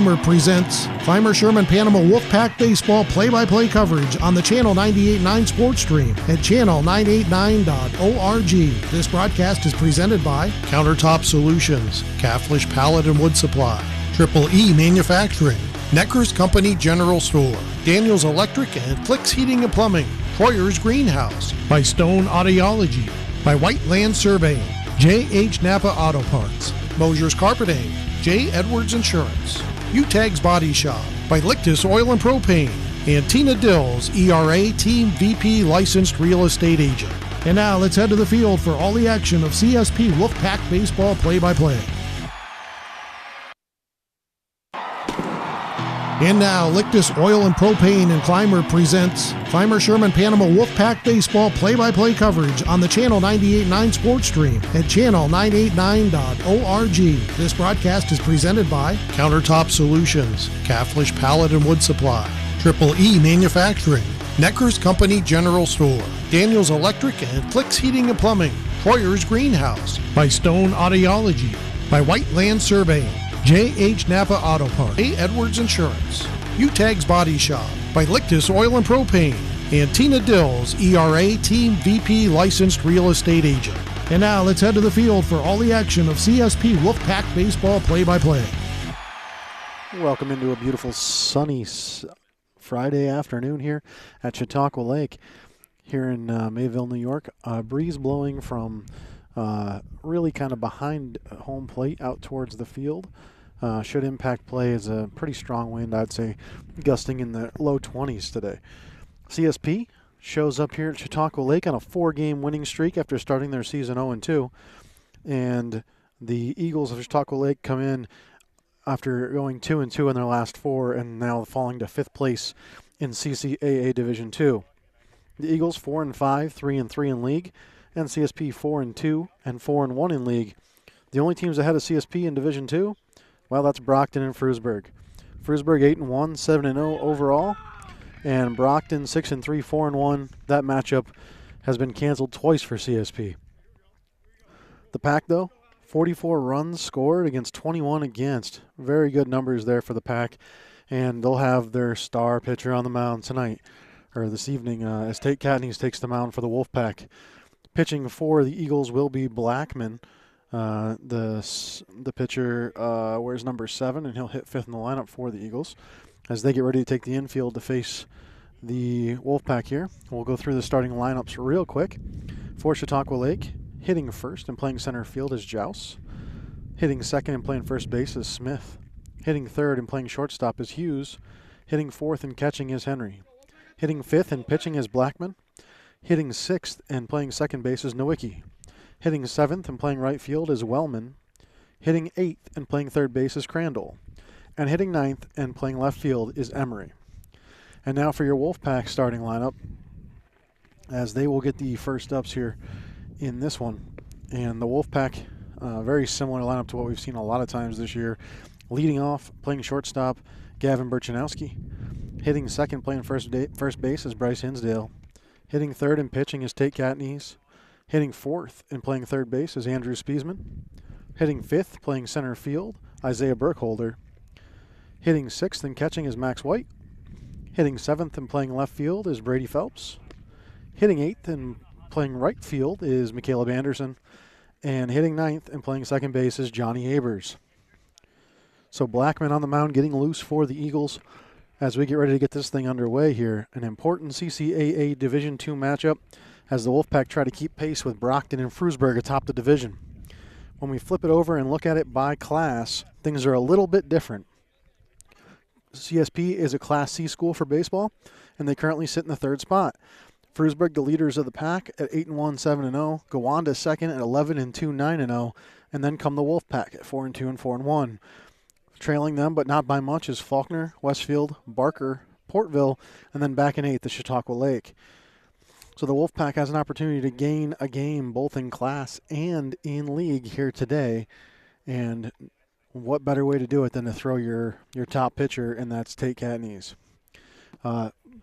Climber presents Climber Sherman Panama Wolfpack Baseball play-by-play coverage on the Channel 98.9 Sports Stream at channel989.org. This broadcast is presented by Countertop Solutions, Caflisch Pallet and Wood Supply, Triple E Manufacturing, Necker's Company General Store, Daniels Electric and Flicks Heating and Plumbing, Troyer's Greenhouse, by Stone Audiology, by Whiteland Surveying, J.H. Napa Auto Parts, Mosher Carpeting, J. Edwards Insurance, Utegg's Body Shop, by Lictus Oil and Propane, and Tina Dills, ERA Team VP Licensed Real Estate Agent. And now let's head to the field for all the action of CSP Wolfpack Baseball play-by-play. And now, Lictus Oil and Propane and Climber presents Climber Sherman Panama Wolfpack Baseball play-by-play coverage on the Channel 98.9 Sports Stream at channel989.org. This broadcast is presented by Countertop Solutions, Caflisch Pallet and Wood Supply, Triple E Manufacturing, Necker's Company General Store, Daniels Electric and Flicks Heating and Plumbing, Troyer's Greenhouse, by Stone Audiology, by Whiteland Surveying, J.H. Napa Auto Parts, J. Edwards Insurance, Utegg's Body Shop, by Lictus Oil and Propane, and Tina Dills, ERA Team VP Licensed Real Estate Agent. And now let's head to the field for all the action of CSP Wolfpack Baseball play-by-play. Welcome into a beautiful sunny Friday afternoon here at Chautauqua Lake here in Mayville, New York. Breeze blowing from really kind of behind home plate out towards the field. Should impact play as a pretty strong wind, I'd say, gusting in the low 20s today. CSP shows up here at Chautauqua Lake on a 4-game winning streak after starting their season 0-2. And the Eagles of Chautauqua Lake come in after going 2-2 in their last 4 and now falling to 5th place in CCAA Division II. The Eagles 4-5, 3-3 in league, and CSP 4-2 and 4-1 in league. The only teams ahead of CSP in Division II, well, that's Brockton and Frewsburg. Frewsburg 8-1, 7-0 overall, and Brockton 6-3, 4-1. That matchup has been canceled twice for CSP. The Pack, though, 44 runs scored against 21 against. Very good numbers there for the Pack, and they'll have their star pitcher on the mound tonight, or this evening, as Tate Katniss takes the mound for the Wolfpack. Pitching for the Eagles will be Blackman. The pitcher wears number 7, and he'll hit 5th in the lineup for the Eagles as they get ready to take the infield to face the Wolfpack here. We'll go through the starting lineups real quick. For Chautauqua Lake, hitting first and playing center field is Jouse. Hitting second and playing first base is Smith. Hitting third and playing shortstop is Hughes. Hitting fourth and catching is Henry. Hitting fifth and pitching is Blackman. Hitting sixth and playing second base is Nowicki. Hitting seventh and playing right field is Wellman. Hitting eighth and playing third base is Crandall. And hitting ninth and playing left field is Emery. And now for your Wolfpack starting lineup, as they will get the first ups here in this one. And the Wolfpack, very similar lineup to what we've seen a lot of times this year. Leading off, playing shortstop, Gavin Burchanowski. Hitting second, playing first base is Bryce Hinsdale. Hitting third and pitching is Tate Katniss. Hitting fourth and playing third base is Andrew Spiesman. Hitting fifth, playing center field, Isaiah Burkholder. Hitting sixth and catching is Max White. Hitting seventh and playing left field is Brady Phelps. Hitting eighth and playing right field is Caleb Anderson. And hitting ninth and playing second base is Johnny Abers. So Blackman on the mound getting loose for the Eagles as we get ready to get this thing underway here. An important CCAA Division II matchup as the Wolfpack try to keep pace with Brockton and Frewsburg atop the division. When we flip it over and look at it by class, things are a little bit different. CSP is a Class C school for baseball, and they currently sit in the 3rd spot. Frewsburg, the leaders of the pack, at 8-1, 7-0. Gowanda second at 11-2, 9-0. And then come the Wolfpack at 4-2 and 4-1. Trailing them, but not by much, is Faulkner, Westfield, Barker, Portville, and then back in 8th, the Chautauqua Lake. So the Wolfpack has an opportunity to gain a game both in class and in league here today. And what better way to do it than to throw your top pitcher, and that's Tate Katniss.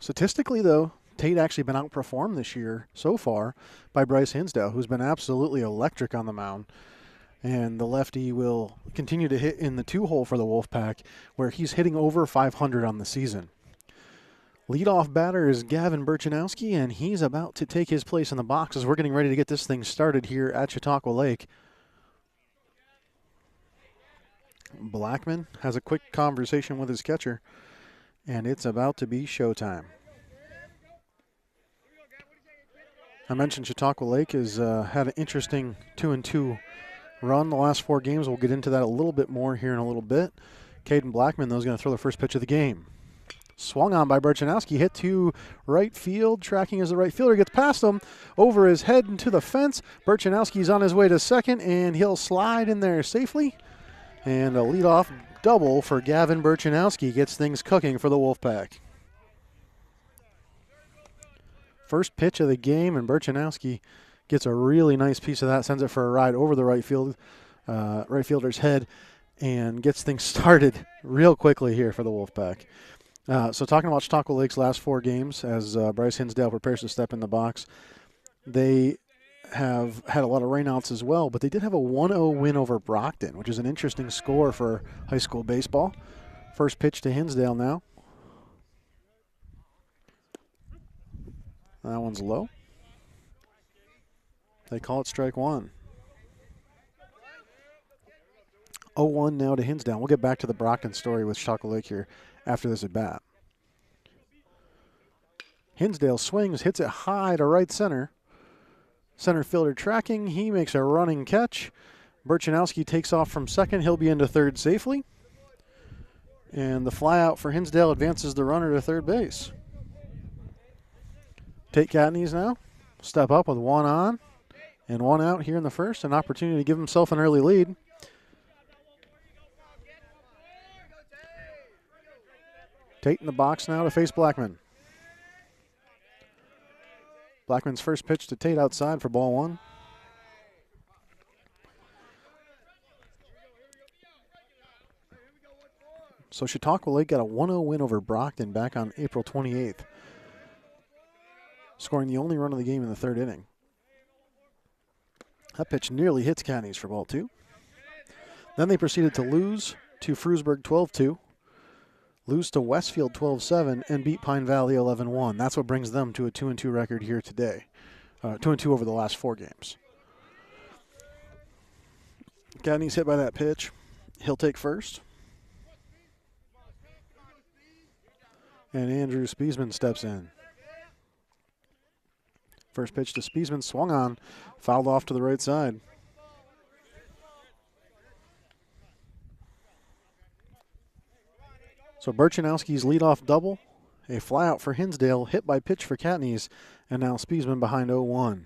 Statistically, though, Tate actually been outperformed this year so far by Bryce Hinsdale, who's been absolutely electric on the mound. And the lefty will continue to hit in the 2-hole for the Wolfpack, where he's hitting over 500 on the season. Leadoff batter is Gavin Burchanowski, and he's about to take his place in the box as we're getting ready to get this thing started here at Chautauqua Lake. Blackman has a quick conversation with his catcher, and it's about to be showtime. I mentioned Chautauqua Lake has had an interesting 2-2 run the last 4 games. We'll get into that a little bit more here in a little bit. Caden Blackman, though, is going to throw the first pitch of the game. Swung on by Burchanowski, hit to right field, tracking as the right fielder gets past him, over his head into the fence. Burchanowski's on his way to second, and he'll slide in there safely. And a leadoff double for Gavin Burchanowski gets things cooking for the Wolfpack. First pitch of the game, and Burchanowski gets a really nice piece of that, sends it for a ride over the right fielder's head, and gets things started real quickly here for the Wolfpack. So talking about Chautauqua Lake's last 4 games, as Bryce Hinsdale prepares to step in the box, they have had a lot of rainouts as well, but they did have a 1-0 win over Brockton, which is an interesting score for high school baseball. First pitch to Hinsdale now. That one's low. They call it strike 1. 0-1 now to Hinsdale. We'll get back to the Brockton story with Chautauqua Lake here after this at bat. Hinsdale swings, hits it high to right center. Center fielder tracking. He makes a running catch. Burchanowski takes off from second. He'll be into third safely. And the fly out for Hinsdale advances the runner to third base. Tate Catneys now. Step up with 1 on and 1 out here in the first. An opportunity to give himself an early lead. Tate in the box now to face Blackman. Blackman's first pitch to Tate outside for ball 1. So Chautauqua Lake got a 1-0 win over Brockton back on April 28th, scoring the only run of the game in the 3rd inning. That pitch nearly hits Catneys for ball 2. Then they proceeded to lose to Frewsburg 12-2. Lose to Westfield 12-7, and beat Pine Valley 11-1. That's what brings them to a 2-2 record here today. 2-2 over the last 4 games. Catneys hit by that pitch. He'll take first. And Andrew Spiesman steps in. First pitch to Spiesman, swung on, fouled off to the right side. So Burchanowski's leadoff double, a flyout for Hinsdale, hit by pitch for Catneys, and now Spiesman behind 0-1.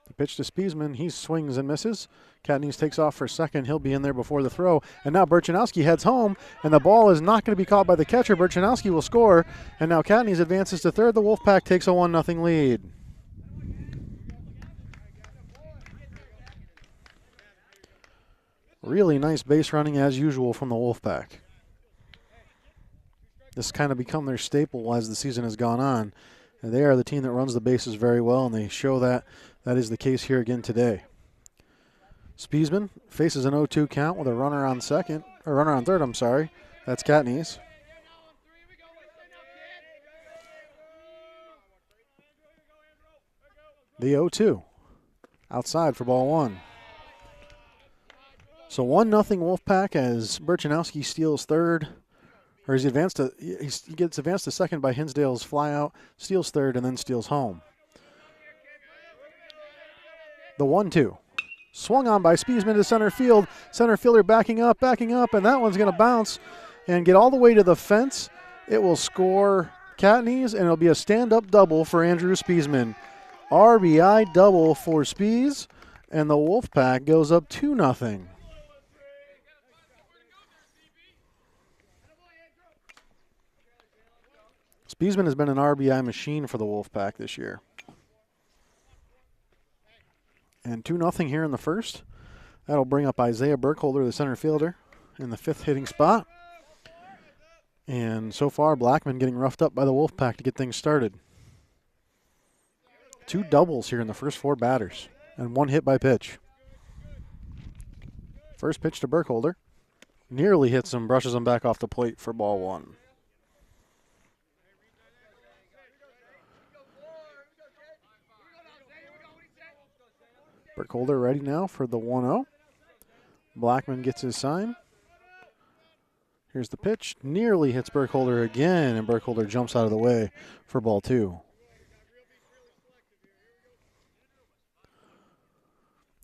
The pitch to Spiesman, he swings and misses. Catneys takes off for second. He'll be in there before the throw. And now Burchanowski heads home, and the ball is not going to be caught by the catcher. Burchanowski will score, and now Catneys advances to third. The Wolfpack takes a 1-0 lead. Really nice base running as usual from the Wolfpack. This has kind of become their staple as the season has gone on. And they are the team that runs the bases very well, and they show that that is the case here again today. Spiesman faces an 0-2 count with a runner on third, I'm sorry. That's Catneys. The 0-2. Outside for ball 1. So 1-0 Wolfpack as Burchanowski steals third. Or he gets advanced to second by Hinsdale's flyout, steals third, and then steals home. The 1-2. Swung on by Spiesman to center field. Center fielder backing up, and that one's going to bounce and get all the way to the fence. It will score Catneys, and it'll be a stand-up double for Andrew Spiesman. RBI double for Spies, and the Wolfpack goes up 2-0. Spiesman has been an RBI machine for the Wolfpack this year. And 2-0 here in the first. That'll bring up Isaiah Burkholder, the center fielder, in the 5th hitting spot. And so far, Blackman getting roughed up by the Wolfpack to get things started. 2 doubles here in the first 4 batters and 1 hit by pitch. First pitch to Burkholder. Nearly hits him, brushes him back off the plate for ball 1. Burkholder ready now for the 1-0. Blackman gets his sign. Here's the pitch. Nearly hits Burkholder again, and Burkholder jumps out of the way for ball 2.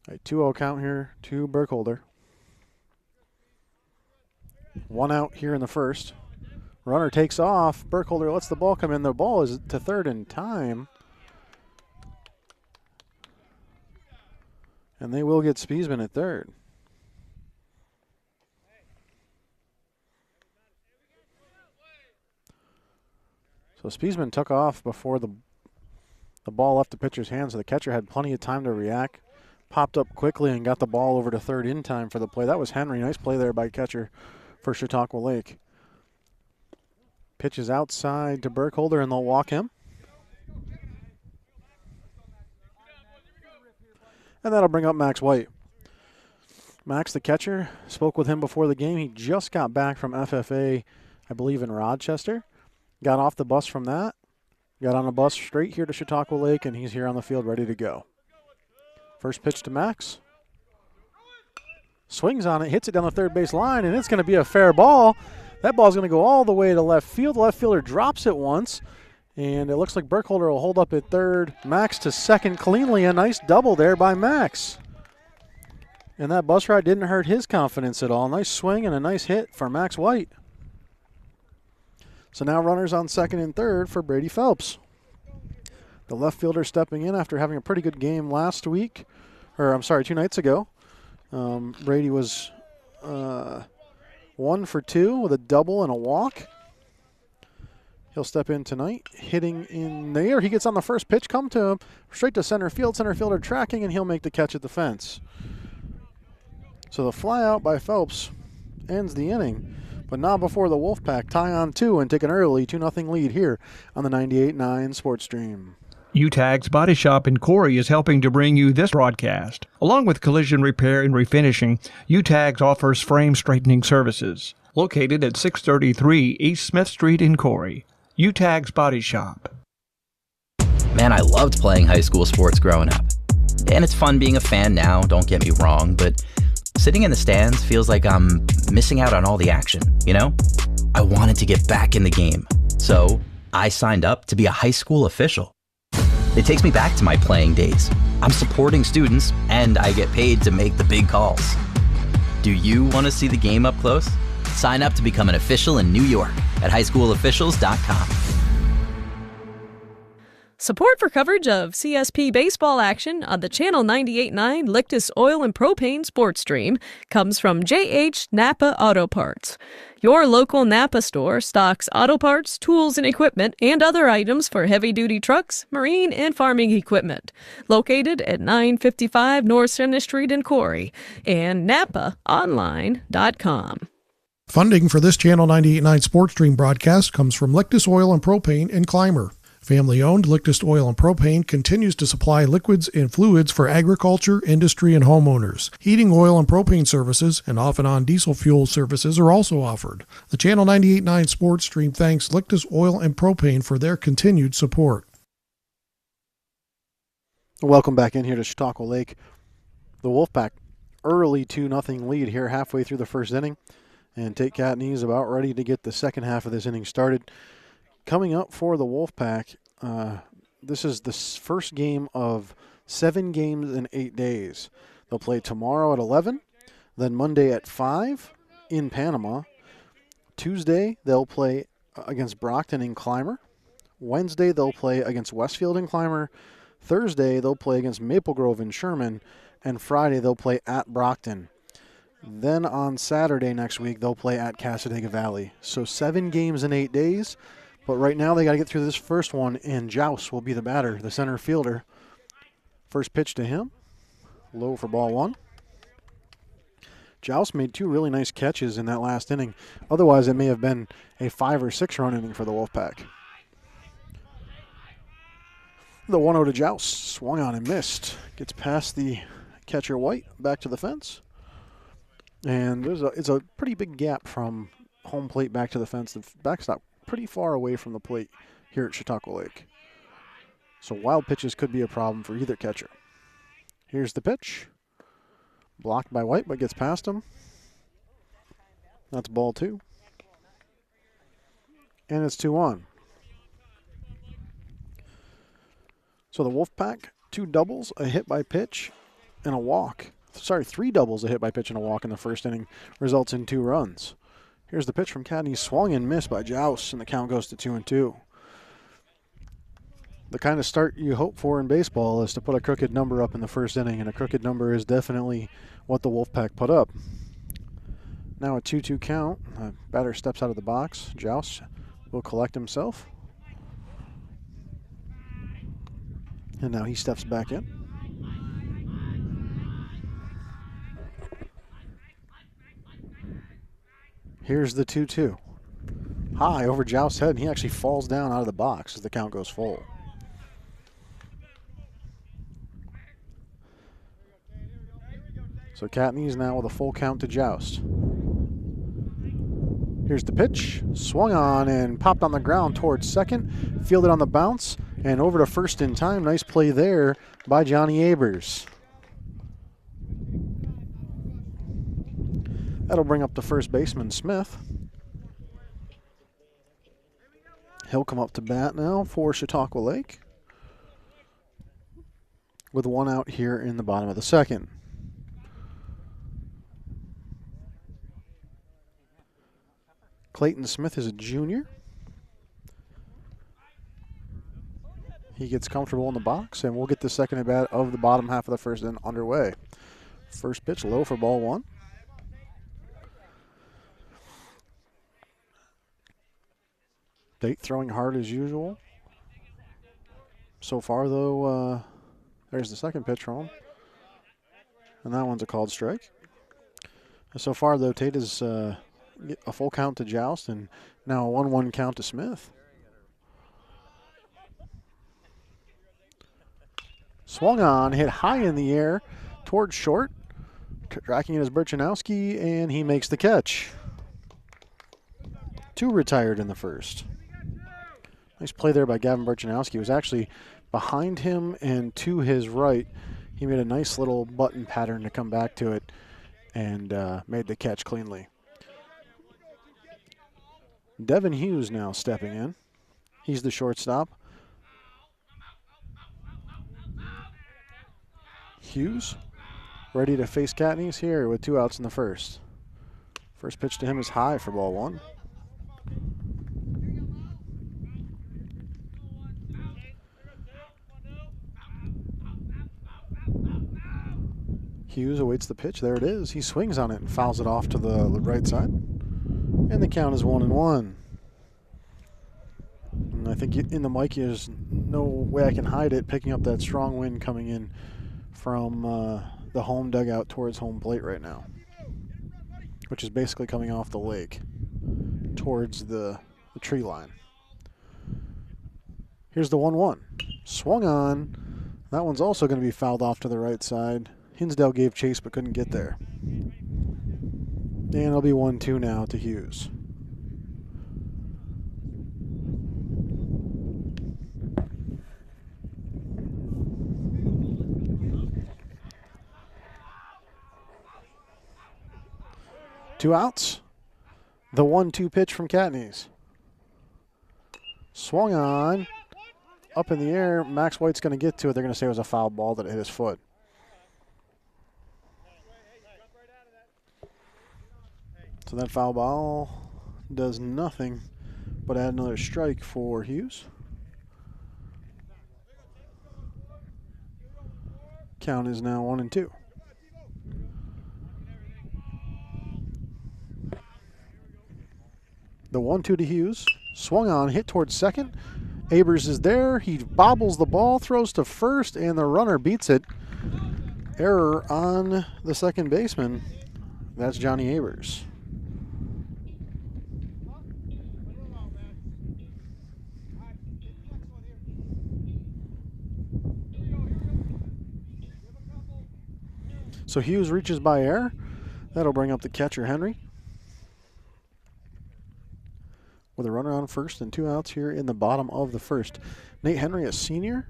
All right, 2-0 count here to Burkholder. 1 out here in the first. Runner takes off. Burkholder lets the ball come in. The ball is to third in time. And they will get Spiesman at third. So Spiesman took off before the ball left the pitcher's hands, so the catcher had plenty of time to react. Popped up quickly and got the ball over to third in time for the play. That was Henry. Nice play there by catcher for Chautauqua Lake. Pitches outside to Burkholder, and they'll walk him. And that'll bring up Max White. Max, the catcher, spoke with him before the game. He just got back from FFA, I believe, in Rochester. Got off the bus from that. Got on a bus straight here to Chautauqua Lake, and he's here on the field ready to go. First pitch to Max. Swings on it, hits it down the third base line, and it's going to be a fair ball. That ball's going to go all the way to left field. The left fielder drops it once, and it looks like Burkholder will hold up at third. Max to second cleanly. A nice double there by Max. And that bus ride didn't hurt his confidence at all. Nice swing and a nice hit for Max White. So now runners on second and third for Brady Phelps. The left fielder stepping in after having a pretty good game last week. 2 nights ago. Brady was 1 for 2 with a double and a walk. He'll step in tonight, hitting in the air. He gets on the first pitch, come to him, straight to center field. Center fielder tracking, and he'll make the catch at the fence. So the fly out by Phelps ends the inning, but not before the Wolfpack tie on 2 and take an early 2-0 lead here on the 98.9 Sports Stream. Utegg's Body Shop in Corry is helping to bring you this broadcast. Along with collision repair and refinishing, Utegg offers frame straightening services. Located at 633 East Smith Street in Corry. Utegg's Body Shop. Man, I loved playing high school sports growing up. And it's fun being a fan now, don't get me wrong, but sitting in the stands feels like I'm missing out on all the action, you know? I wanted to get back in the game, so I signed up to be a high school official. It takes me back to my playing days. I'm supporting students, and I get paid to make the big calls. Do you want to see the game up close? Sign up to become an official in New York at highschoolofficials.com. Support for coverage of CSP baseball action on the Channel 98.9 Lictus Oil and Propane Sports Stream comes from JH Napa Auto Parts. Your local Napa store stocks auto parts, tools and equipment, and other items for heavy-duty trucks, marine, and farming equipment. Located at 955 North Center Street in Corry and NapaOnline.com. Funding for this Channel 98.9 Sports Stream broadcast comes from Lictus Oil and Propane in Clymer. Family-owned Lictus Oil and Propane continues to supply liquids and fluids for agriculture, industry, and homeowners. Heating oil and propane services and off-and-on diesel fuel services are also offered. The Channel 98.9 Sports Stream thanks Lictus Oil and Propane for their continued support. Welcome back in here to Chautauqua Lake. The Wolfpack early 2-0 lead here halfway through the first inning. And Tate Catney is about ready to get the second half of this inning started. Coming up for the Wolfpack, this is the first game of 7 games in 8 days. They'll play tomorrow at 11, then Monday at 5 in Panama. Tuesday, they'll play against Brockton in Clymer. Wednesday, they'll play against Westfield in Clymer. Thursday, they'll play against Maple Grove in Sherman. And Friday, they'll play at Brockton. Then on Saturday next week, they'll play at Casadega Valley. So 7 games in 8 days. But right now they got to get through this first one, and Joust will be the batter, the center fielder. First pitch to him, low for ball 1. Joust made 2 really nice catches in that last inning. Otherwise, it may have been a 5 or 6 run inning for the Wolfpack. The 1-0 to Joust. Swung on and missed. Gets past the catcher White, back to the fence. And it's a pretty big gap from home plate back to the fence. The backstop pretty far away from the plate here at Chautauqua Lake. So wild pitches could be a problem for either catcher. Here's the pitch. Blocked by White, but gets past him. That's ball 2. And it's 2-1. So the Wolfpack, 2 doubles, a hit by pitch, and a walk. Sorry, 3 doubles, a hit by pitch, and a walk in the first inning results in 2 runs. Here's the pitch from Cadney, swung and missed by Joust, and the count goes to 2-2. The kind of start you hope for in baseball is to put a crooked number up in the first inning, and a crooked number is definitely what the Wolfpack put up. Now a 2-2 count. Batter steps out of the box. Joust will collect himself. And now he steps back in. Here's the 2-2. High over Joust's head, and he actually falls down out of the box as the count goes full. So Catney's now with a full count to Joust. Here's the pitch. Swung on and popped on the ground towards second. Fielded on the bounce and over to first in time. Nice play there by Johnny Abers. That'll bring up the first baseman, Smith. He'll come up to bat now for Chautauqua Lake, with 1 out here in the bottom of the second. Clayton Smith is a junior. He gets comfortable in the box, and we'll get the second at bat of the bottom half of the first inning underway. First pitch low for ball 1. Date throwing hard as usual. So far, though, there's the second pitch from him. And that one's a called strike. So far, though, Tate is a full count to Joust, and now a 1-1 count to Smith. Swung on, hit high in the air towards short. Tracking it is Burchanowski, and he makes the catch. 2 retired in the first. Nice play there by Gavin Burchanowski. He was actually behind him and to his right. He made a nice little button pattern to come back to it and made the catch cleanly. Devin Hughes now stepping in. He's the shortstop. Hughes ready to face Catney's here with 2 outs in the first. First pitch to him is high for ball 1. Hughes awaits the pitch. There it is. He swings on it and fouls it off to the right side. And the count is 1-1. And I think in the mic, there's no way I can hide it, picking up that strong wind coming in from the home dugout towards home plate right now, which is basically coming off the lake towards the tree line. Here's the 1-1. Swung on. That one's also going to be fouled off to the right side. Hinsdale gave chase but couldn't get there. And it'll be 1-2 now to Hughes. Two outs. The 1-2 pitch from Catney's. Swung on. Up in the air. Max White's going to get to it. They're going to say it was a foul ball that hit his foot. So that foul ball does nothing but add another strike for Hughes. Count is now 1-2. The 1-2 to Hughes. Swung on, hit towards second. Abers is there. He bobbles the ball, throws to first, and the runner beats it. Error on the second baseman. That's Johnny Abers. So Hughes reaches by air. That'll bring up the catcher, Henry. With a runner on first and 2 outs here in the bottom of the first. Nate Henry, a senior,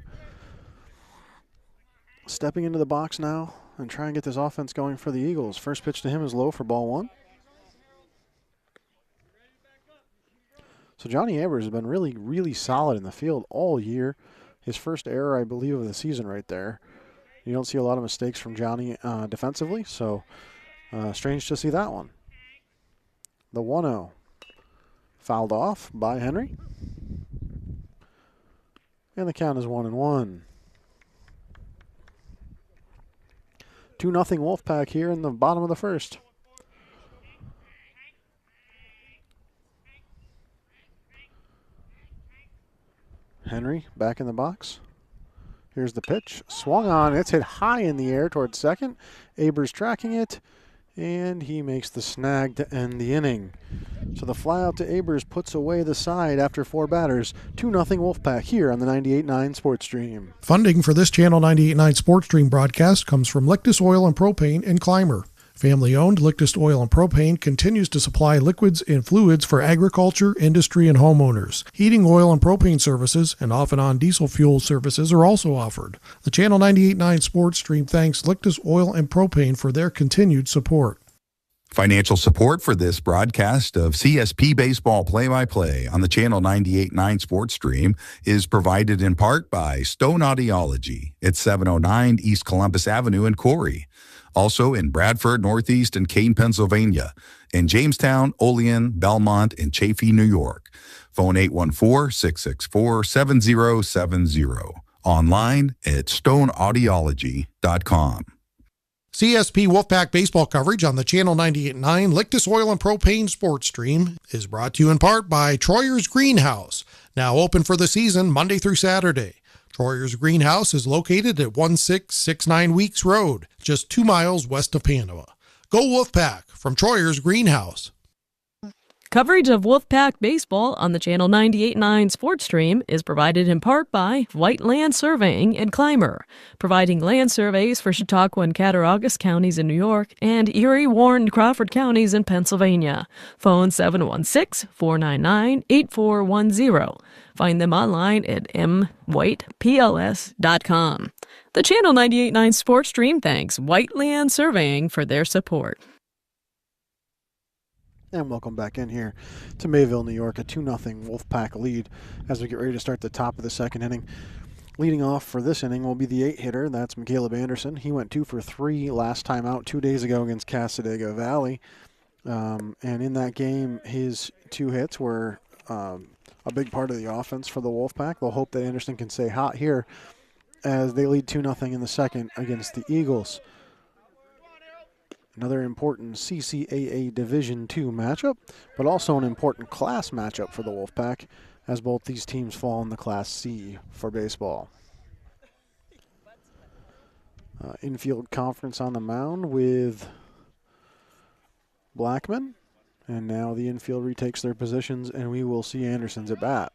stepping into the box now and trying to get this offense going for the Eagles. First pitch to him is low for ball 1. So Johnny Abers has been really, really solid in the field all year. His first error, I believe, of the season right there. You don't see a lot of mistakes from Johnny defensively, so strange to see that one. The 1-0. Fouled off by Henry. And the count is 1-1. 2-0 Wolfpack here in the bottom of the first. Henry back in the box. Here's the pitch. Swung on. It's hit high in the air towards second. Abers tracking it. And he makes the snag to end the inning. So the fly out to Abers puts away the side after 4 batters. 2-0 Wolfpack here on the 98.9 Sports Stream. Funding for this Channel 98.9 Sports Stream broadcast comes from Lictus Oil and Propane in Clymer. Family-owned Lictus Oil and Propane continues to supply liquids and fluids for agriculture, industry, and homeowners. Heating oil and propane services and off-and-on diesel fuel services are also offered. The Channel 98.9 Sports Stream thanks Lictus Oil and Propane for their continued support. Financial support for this broadcast of CSP Baseball Play-by-Play on the Channel 98.9 Sports Stream is provided in part by Stone Audiology at 709 East Columbus Avenue in Corry. Also in Bradford, Northeast, and Kane, Pennsylvania, in Jamestown, Olean, Belmont, and Chaffee, New York. Phone 814-664-7070. Online at stoneaudiology.com. CSP Wolfpack Baseball coverage on the Channel 98.9 Lictus Oil and Propane Sports Stream is brought to you in part by Troyer's Greenhouse, now open for the season Monday through Saturday. Troyer's Greenhouse is located at 1669 Weeks Road, just 2 miles west of Panama. Go Wolfpack from Troyer's Greenhouse. Coverage of Wolfpack Baseball on the Channel 98.9 Sports Stream is provided in part by Whiteland Surveying in Clymer, providing land surveys for Chautauqua and Cattaraugus counties in New York and Erie, Warren, and Crawford counties in Pennsylvania. Phone 716-499-8410. Find them online at mwhitepls.com. The Channel 98.9 Sports Stream thanks Whiteland Surveying for their support. And welcome back in here to Mayville, New York, a 2-0 Wolfpack lead as we get ready to start the top of the second inning. Leading off for this inning will be the 8-hitter. That's McCaleb Anderson. He went 2 for 3 last time out 2 days ago against Cassadaga Valley. And in that game, his 2 hits were a big part of the offense for the Wolfpack. They'll hope that Anderson can stay hot here as they lead 2-0 in the second against the Eagles. Another important CCAA Division II matchup, but also an important class matchup for the Wolfpack, as both these teams fall in the Class C for baseball. Infield conference on the mound with Blackman, and now the infield retakes their positions, and we will see Anderson's at bat.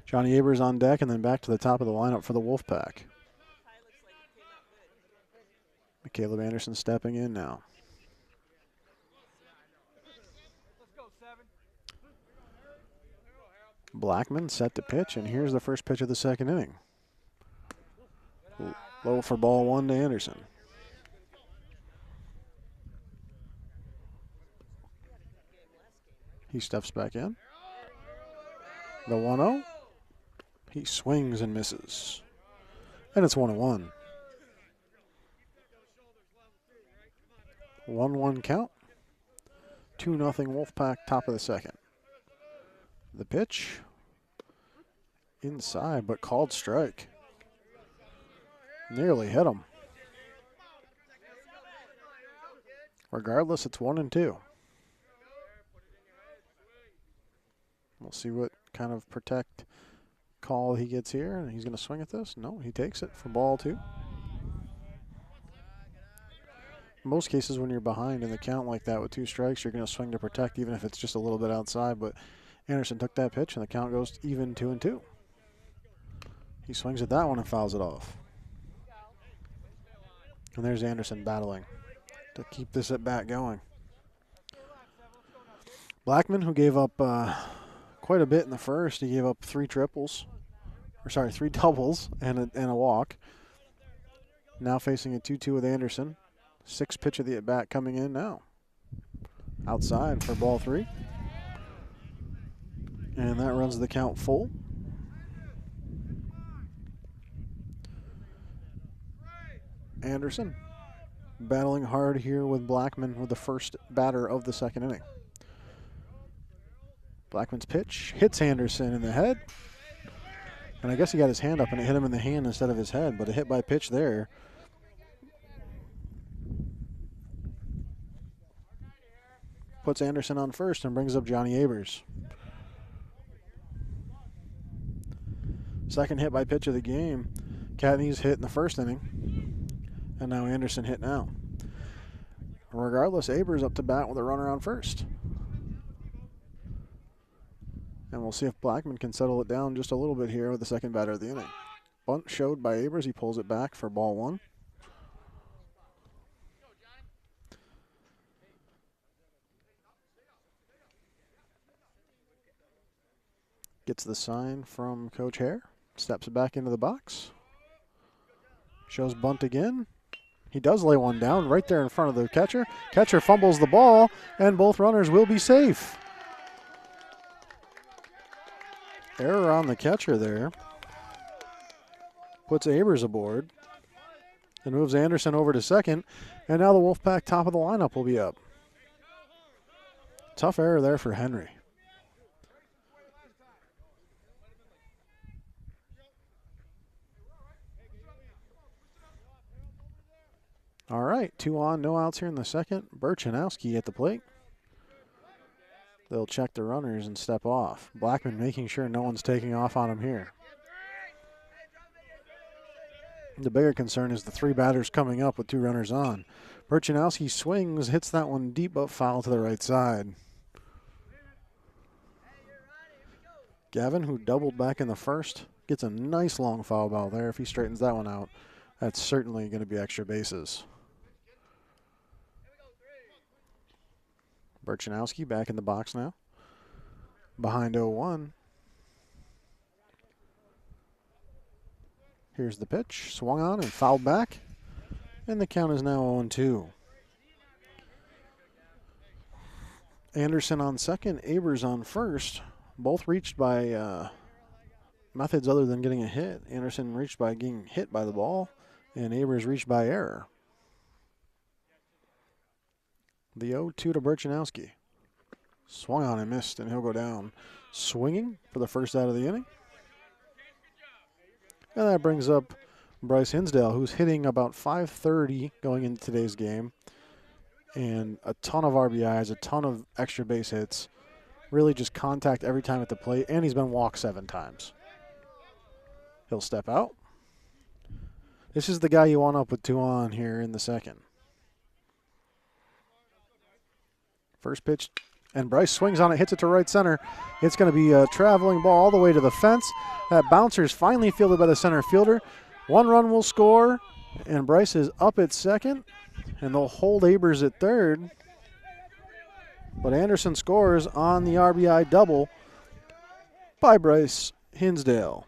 Johnny Abers on deck, and then back to the top of the lineup for the Wolfpack. Caleb Anderson stepping in now. Blackman set to pitch, and here's the first pitch of the second inning. Low for ball 1 to Anderson. He steps back in. The 1-0. He swings and misses. And it's 1-1. 1-1 count. 2-0 Wolfpack, top of the second. The pitch. Inside, but called strike. Nearly hit him. Regardless, it's 1-2. We'll see what kind of protect call he gets here. And he's going to swing at this. No, he takes it for ball 2. In most cases, when you're behind in the count like that with 2 strikes, you're going to swing to protect, even if it's just a little bit outside. But Anderson took that pitch, and the count goes even 2-2. He swings at that one and fouls it off. And there's Anderson battling to keep this at bat going. Blackman, who gave up quite a bit in the first, he gave up three doubles and a walk. Now facing a 2-2 with Anderson. 6th pitch of the at bat coming in now. Outside for ball 3. And that runs the count full. Anderson battling hard here with Blackman with the first batter of the second inning. Blackman's pitch hits Anderson in the head. And I guess he got his hand up and it hit him in the hand instead of his head, but a hit by pitch there. Puts Anderson on first and brings up Johnny Abers. Second hit by pitch of the game. Catney's hit in the first inning. And now Anderson hit now. Regardless, Abers up to bat with a runner on first. And we'll see if Blackman can settle it down just a little bit here with the second batter of the inning. Bunt showed by Abers. He pulls it back for ball 1. Gets the sign from Coach Hare. Steps back into the box. Shows bunt again. He does lay one down right there in front of the catcher. Catcher fumbles the ball, and both runners will be safe. Error on the catcher there. Puts Abers aboard. And moves Anderson over to second. And now the Wolfpack top of the lineup will be up. Tough error there for Henry. All right, 2 on, no outs here in the second. Burchanowski at the plate. They'll check the runners and step off. Blackman making sure no one's taking off on him here. The bigger concern is the 3 batters coming up with 2 runners on. Burchanowski swings, hits that one deep but foul to the right side. Gavin, who doubled back in the first, gets a nice long foul ball there. If he straightens that one out, that's certainly going to be extra bases. Burchanowski back in the box now. Behind 0-1. Here's the pitch. Swung on and fouled back. And the count is now 0-2. Anderson on second. Abers on first. Both reached by methods other than getting a hit. Anderson reached by getting hit by the ball. And Abers reached by error. The 0-2 to Burchanowski. Swung on and missed, and he'll go down swinging for the first out of the inning. And that brings up Bryce Hinsdale, who's hitting about .530 going into today's game. And a ton of RBIs, a ton of extra base hits. Really just contact every time at the plate, and he's been walked 7 times. He'll step out. This is the guy you want up with 2 on here in the second. First pitch, and Bryce swings on it, hits it to right center. It's going to be a traveling ball all the way to the fence. That bouncer is finally fielded by the center fielder. 1 run will score, and Bryce is up at second, and they'll hold Abers at third. But Anderson scores on the RBI double by Bryce Hinsdale.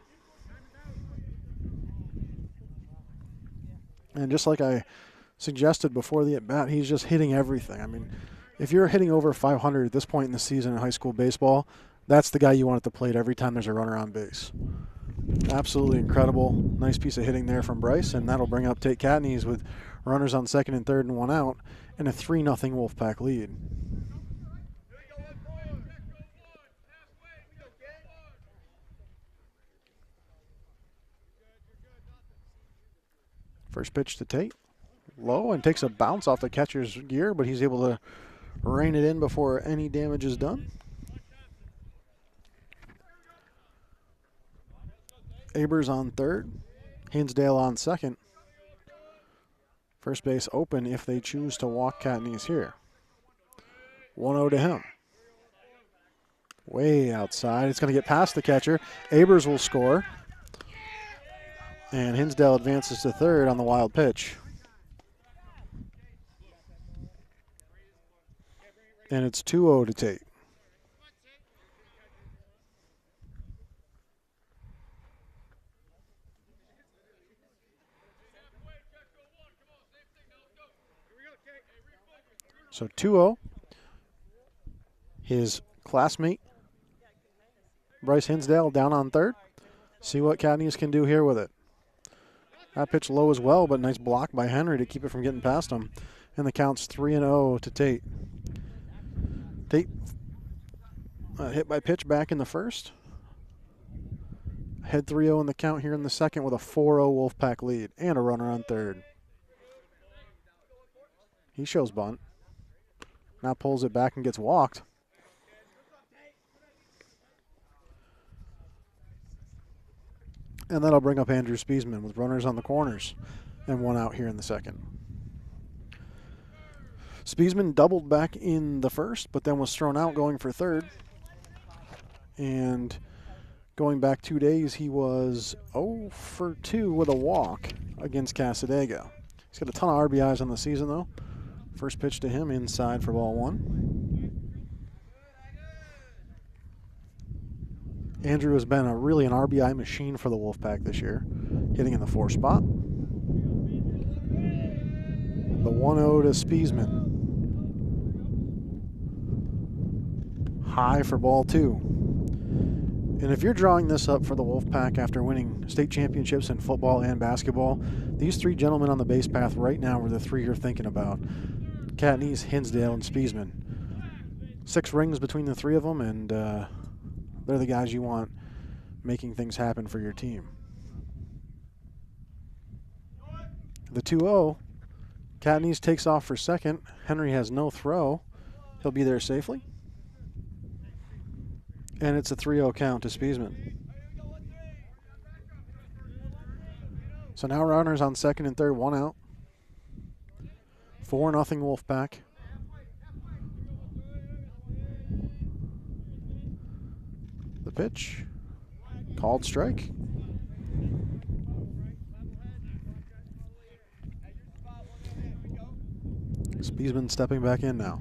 And just like I suggested before the at-bat, he's just hitting everything. I mean, if you're hitting over 500 at this point in the season in high school baseball, that's the guy you want at the plate every time there's a runner on base. Absolutely incredible. Nice piece of hitting there from Bryce, and that'll bring up Tate Catneys with runners on second and third and 1 out, and a 3-0 Wolfpack lead. First pitch to Tate. Low and takes a bounce off the catcher's gear, but he's able to rein it in before any damage is done. Abers on third. Hinsdale on second. First base open if they choose to walk Catneys here. 1-0 to him. Way outside. It's going to get past the catcher. Abers will score. And Hinsdale advances to third on the wild pitch. And it's 2-0 to Tate. So 2-0. His classmate, Bryce Hinsdale, down on third. See what Cadneys can do here with it. That pitch low as well, but nice block by Henry to keep it from getting past him. And the count's 3-0 to Tate. Tate hit by pitch back in the first. Head 3-0 in the count here in the second with a 4-0 Wolfpack lead and a runner on third. He shows bunt. Now pulls it back and gets walked. And that'll bring up Andrew Spiesman with runners on the corners and one out here in the second. Spiesman doubled back in the first, but then was thrown out going for third. And going back 2 days, he was 0 for 2 with a walk against Casadega. He's got a ton of RBIs on the season, though. First pitch to him inside for ball one. Andrew has been really an RBI machine for the Wolfpack this year, hitting in the 4 spot. The 1-0 to Spiesman. High for ball two. And if you're drawing this up for the Wolfpack after winning state championships in football and basketball, these three gentlemen on the base path right now are the three you're thinking about. Cadneys, Hinsdale, and Spiesman. 6 rings between the three of them, and they're the guys you want making things happen for your team. The 2-0, Cadneys takes off for second. Henry has no throw. He'll be there safely. And it's a 3-0 count to Spiesman. So now runners on second and third, 1 out. 4-0 Wolfpack. The pitch. Called strike. Spiesman stepping back in now.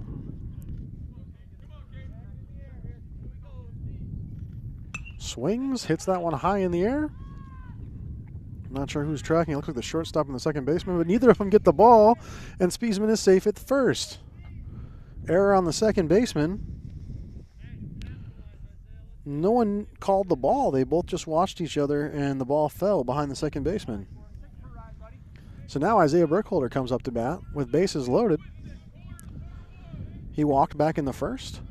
Swings, hits that one high in the air. Not sure who's tracking. It looks like the shortstop and the second baseman, but neither of them get the ball, and Spiesman is safe at first. Error on the second baseman. No one called the ball. They both just watched each other, and the ball fell behind the second baseman. So now Isaiah Burkholder comes up to bat with bases loaded. He walked back in the first.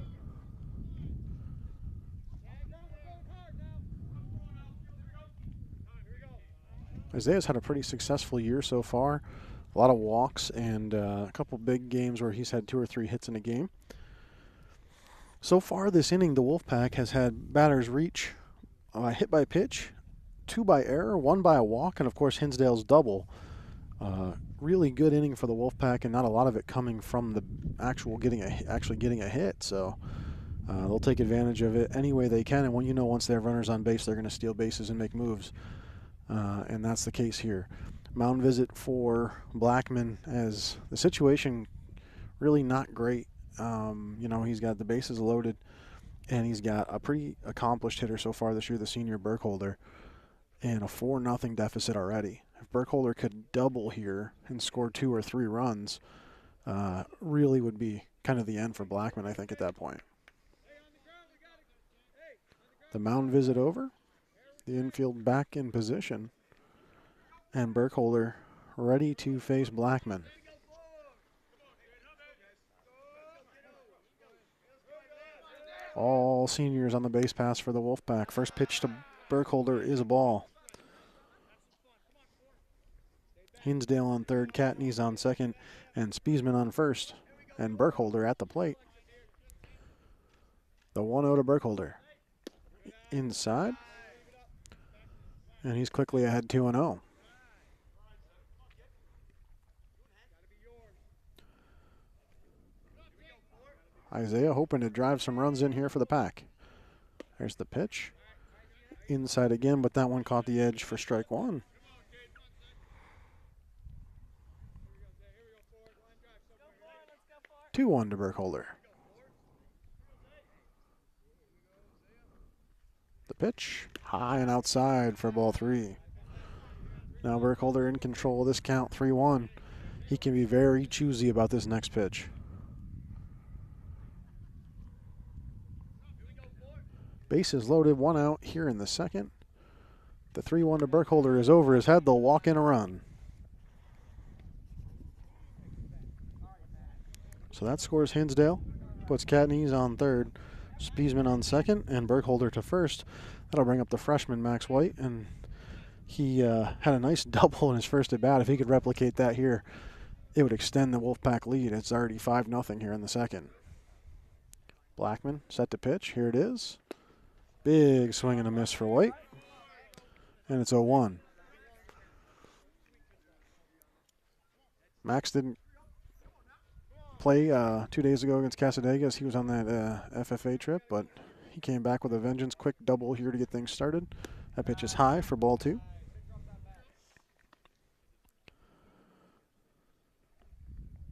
Isaiah's had a pretty successful year so far. A lot of walks and a couple big games where he's had 2 or 3 hits in a game. So far this inning, the Wolfpack has had batters reach hit by pitch, 2 by error, 1 by a walk, and of course Hinsdale's double. Really good inning for the Wolfpack, and not a lot of it coming from the actually getting a hit. So they'll take advantage of it any way they can. And when once they have runners on base, they're going to steal bases and make moves. And that's the case here. Mound visit for Blackman, as the situation really not great. He's got the bases loaded, and he's got a pretty accomplished hitter so far this year, the senior Burkholder, and a 4-0 deficit already. If Burkholder could double here and score 2 or 3 runs, really would be kind of the end for Blackman, I think, at that point. The mound visit over. The infield back in position, and Burkholder ready to face Blackman. All seniors on the base pass for the Wolfpack. First pitch to Burkholder is a ball. Hinsdale on third, Cadneys on second, and Spiesman on first, and Burkholder at the plate. The 1-0 to Burkholder. Inside. And he's quickly ahead 2-0. Isaiah hoping to drive some runs in here for the Pack. There's the pitch. Inside again, but that one caught the edge for strike 1. Two 2-1 to Burkholder. pitch. High and outside for ball 3. Now Burkholder in control of this count, 3-1. He can be very choosy about this next pitch. Bases loaded, 1 out here in the second. The 3-1 to Burkholder is over his head. They'll walk in a run. So that scores Hinsdale. Puts Katniss on third, Spiesman on second, and Burkholder to first. That'll bring up the freshman, Max White, and he had a nice double in his first at bat. If he could replicate that here, it would extend the Wolfpack lead. It's already 5-0 here in the second. Blackman set to pitch. Here it is. Big swing and a miss for White. And it's 0-1. Max didn't play 2 days ago against Casadegas. He was on that FFA trip, but he came back with a vengeance. Quick double here to get things started. That pitch is high for ball 2.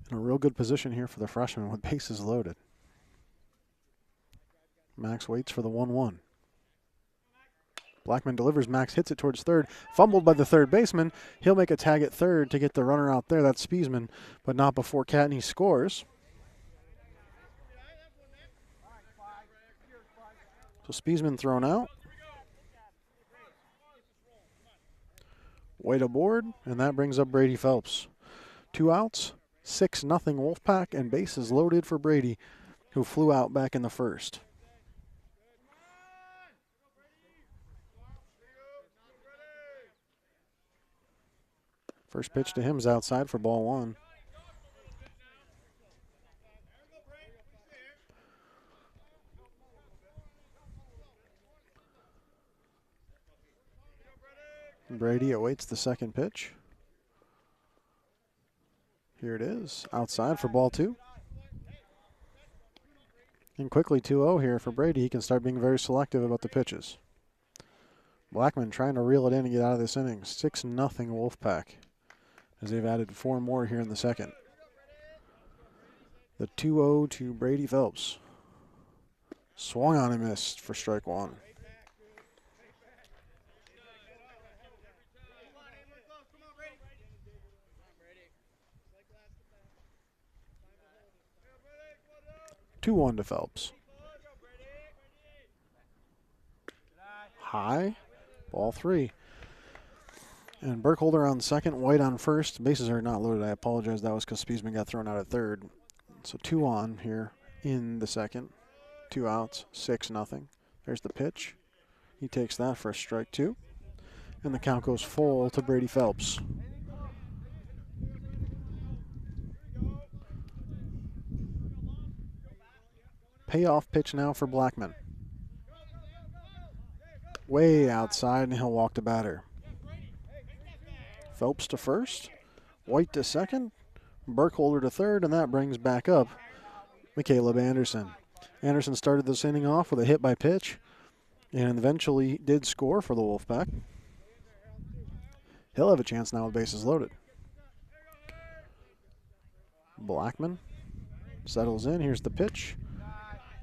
In a real good position here for the freshman with bases loaded. Max waits for the 1-1. Blackman delivers. Max hits it towards third. Fumbled by the third baseman. He'll make a tag at third to get the runner out there. That's Spiesman, but not before Katniss scores. So Spiesman thrown out. White aboard, and that brings up Brady Phelps. 2 outs, 6-0 Wolfpack, and bases loaded for Brady, who flew out back in the first. First pitch to him is outside for ball 1. Brady awaits the second pitch. Here it is, outside for ball 2. And quickly 2-0 here for Brady. He can start being very selective about the pitches. Blackman trying to reel it in and get out of this inning. 6-0 Wolfpack, as they've added 4 more here in the second. The 2-0 to Brady Phelps. Swung on and missed for strike 1. Two-1 to Phelps. High, ball 3. And Burkholder on second, White on first. Bases are not loaded. I apologize. That was because Spiesman got thrown out at third. So 2 on here in the second. 2 outs, 6-0. There's the pitch. He takes that for a strike 2. And the count goes full to Brady Phelps. Payoff pitch now for Blackman. Way outside, and he'll walk the batter. Phelps to first, White to second, Burkholder to third, and that brings back up Caleb Anderson. Anderson started this inning off with a hit by pitch and eventually did score for the Wolfpack. He'll have a chance now with bases loaded. Blackman settles in. Here's the pitch.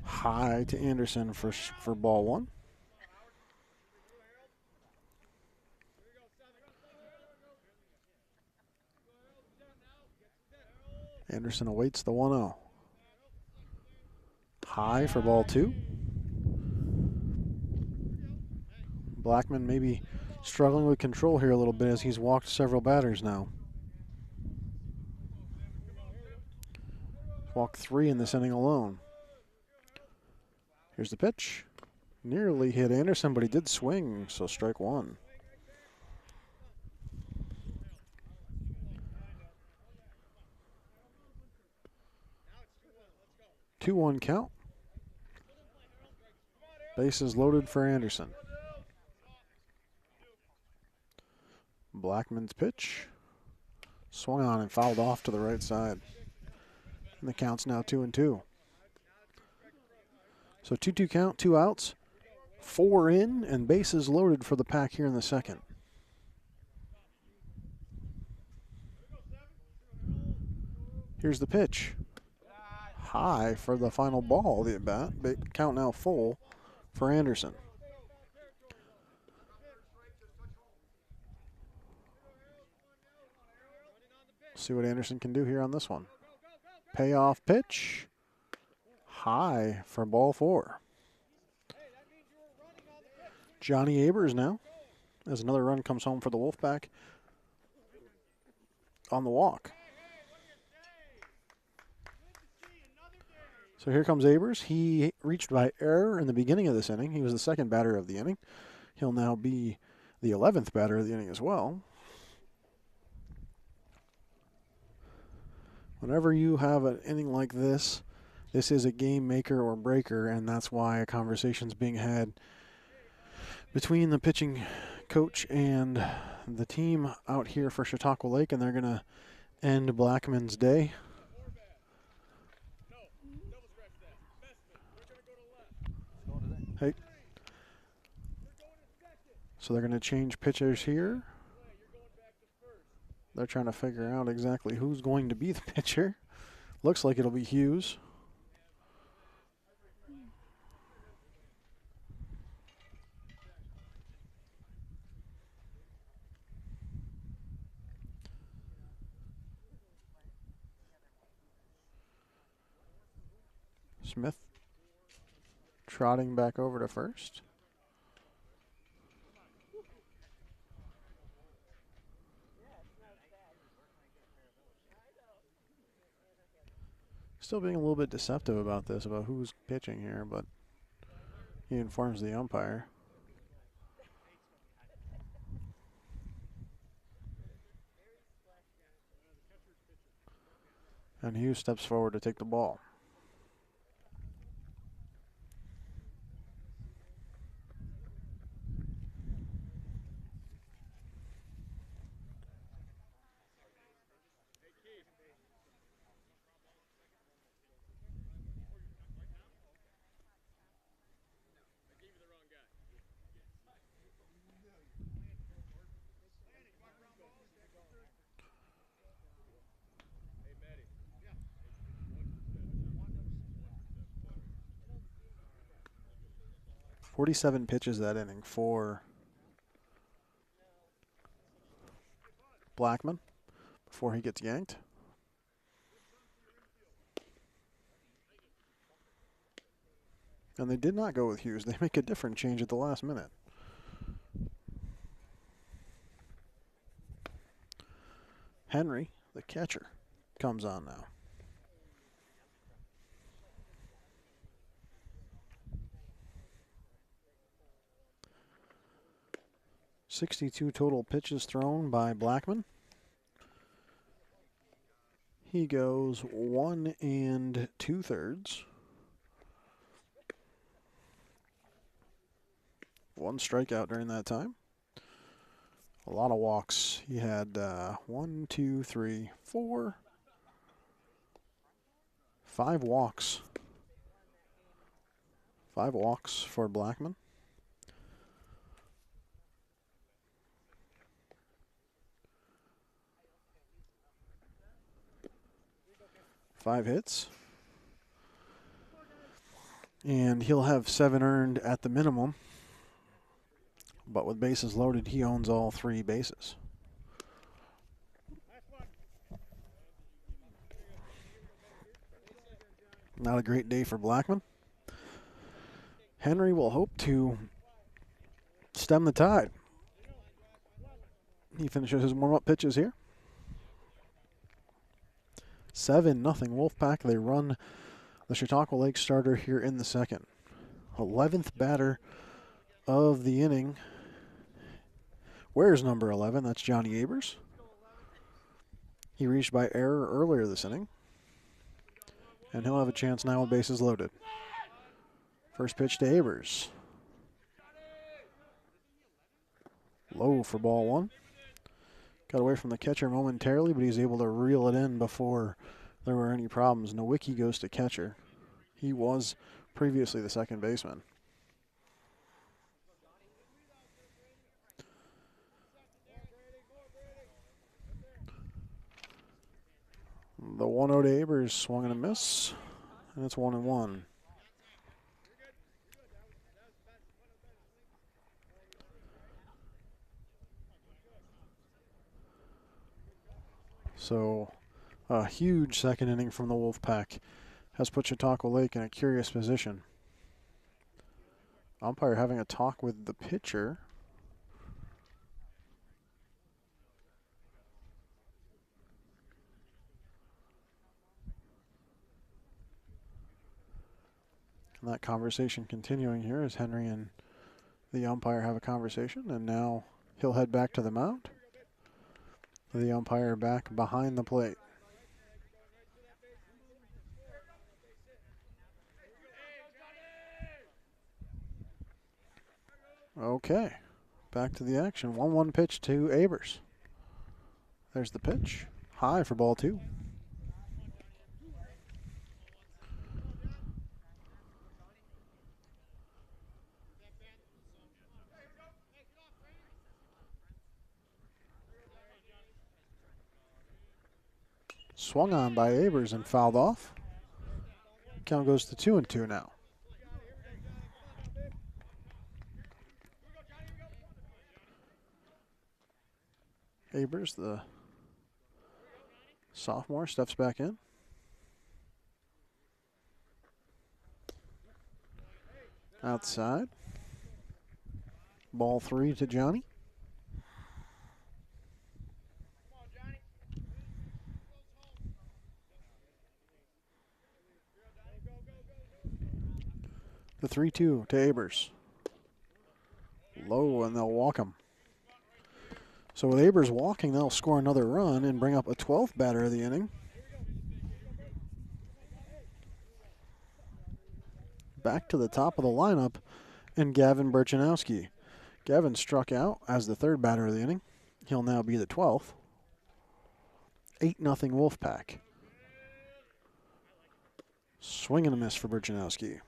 High to Anderson for ball 1. Anderson awaits the 1-0. High for ball 2. Blackman maybe struggling with control here a little bit as he's walked several batters now. Walked 3 in this inning alone. Here's the pitch. Nearly hit Anderson, but he did swing, so strike 1. Two-one count. Bases loaded for Anderson. Blackman's pitch. Swung on and fouled off to the right side. And the count's now 2-2. So 2-2 count, 2 outs, 4 in, and bases loaded for the Pack here in the second. Here's the pitch. High for the final ball, the at bat. Count now full for Anderson. See what Anderson can do here on this one. Payoff pitch. High for ball 4. Johnny Abers now, as another run comes home for the Wolfpack on the walk. So here comes Abers. He reached by error in the beginning of this inning. He was the second batter of the inning. He'll now be the 11th batter of the inning as well. Whenever you have an inning like this, this is a game maker or breaker, and that's why a conversation's being had between the pitching coach and the team out here for Chautauqua Lake, and they're going to end Blackman's day. Hey. So they're going to change pitchers here. They're trying to figure out exactly who's going to be the pitcher. Looks like it'll be Hughes. Smith trotting back over to first. Still being a little bit deceptive about this, about who's pitching here, but he informs the umpire. And Hughes steps forward to take the ball. .47 pitches that inning for Blackman before he gets yanked. And they did not go with Hughes. They make a different change at the last minute. Henry, the catcher, comes on now. .62 total pitches thrown by Blackman. He goes 1 2/3. 1 strikeout during that time. A lot of walks. He had 1, 2, 3, 4, 5 walks. 5 walks for Blackman. Five hits. And he'll have 7 earned at the minimum. But with bases loaded, he owns all 3 bases. Not a great day for Blackman. Henry will hope to stem the tide. He finishes his warm-up pitches here. 7-0 Wolfpack. They run the Chautauqua Lake starter here in the second. 11th batter of the inning. Where's number 11? That's Johnny Abers. He reached by error earlier this inning. And he'll have a chance now with bases loaded. First pitch to Abers. Low for ball 1. Got away from the catcher momentarily, but he's able to reel it in before there were any problems. Nowicki goes to catcher. He was previously the second baseman. The 1-0 to Abers, swung and a miss, and it's 1-1. So a huge second inning from the Wolfpack has put Chautauqua Lake in a curious position. Umpire having a talk with the pitcher. And that conversation continuing here as Henry and the umpire have a conversation, and now he'll head back to the mound. The umpire back behind the plate. Okay, back to the action. 1-1 pitch to Abers. There's the pitch. High for ball 2. Swung on by Abers and fouled off. Count goes to 2-2 now. Abers, the sophomore, steps back in. Outside. Ball 3 to Johnny. The 3-2 to Abers. Low, and they'll walk him. So with Abers walking, they'll score another run and bring up a 12th batter of the inning. Back to the top of the lineup, and Gavin Burchanowski. Gavin struck out as the 3rd batter of the inning. He'll now be the 12th. 8-0 Wolfpack. Swing and a miss for Burchanowski.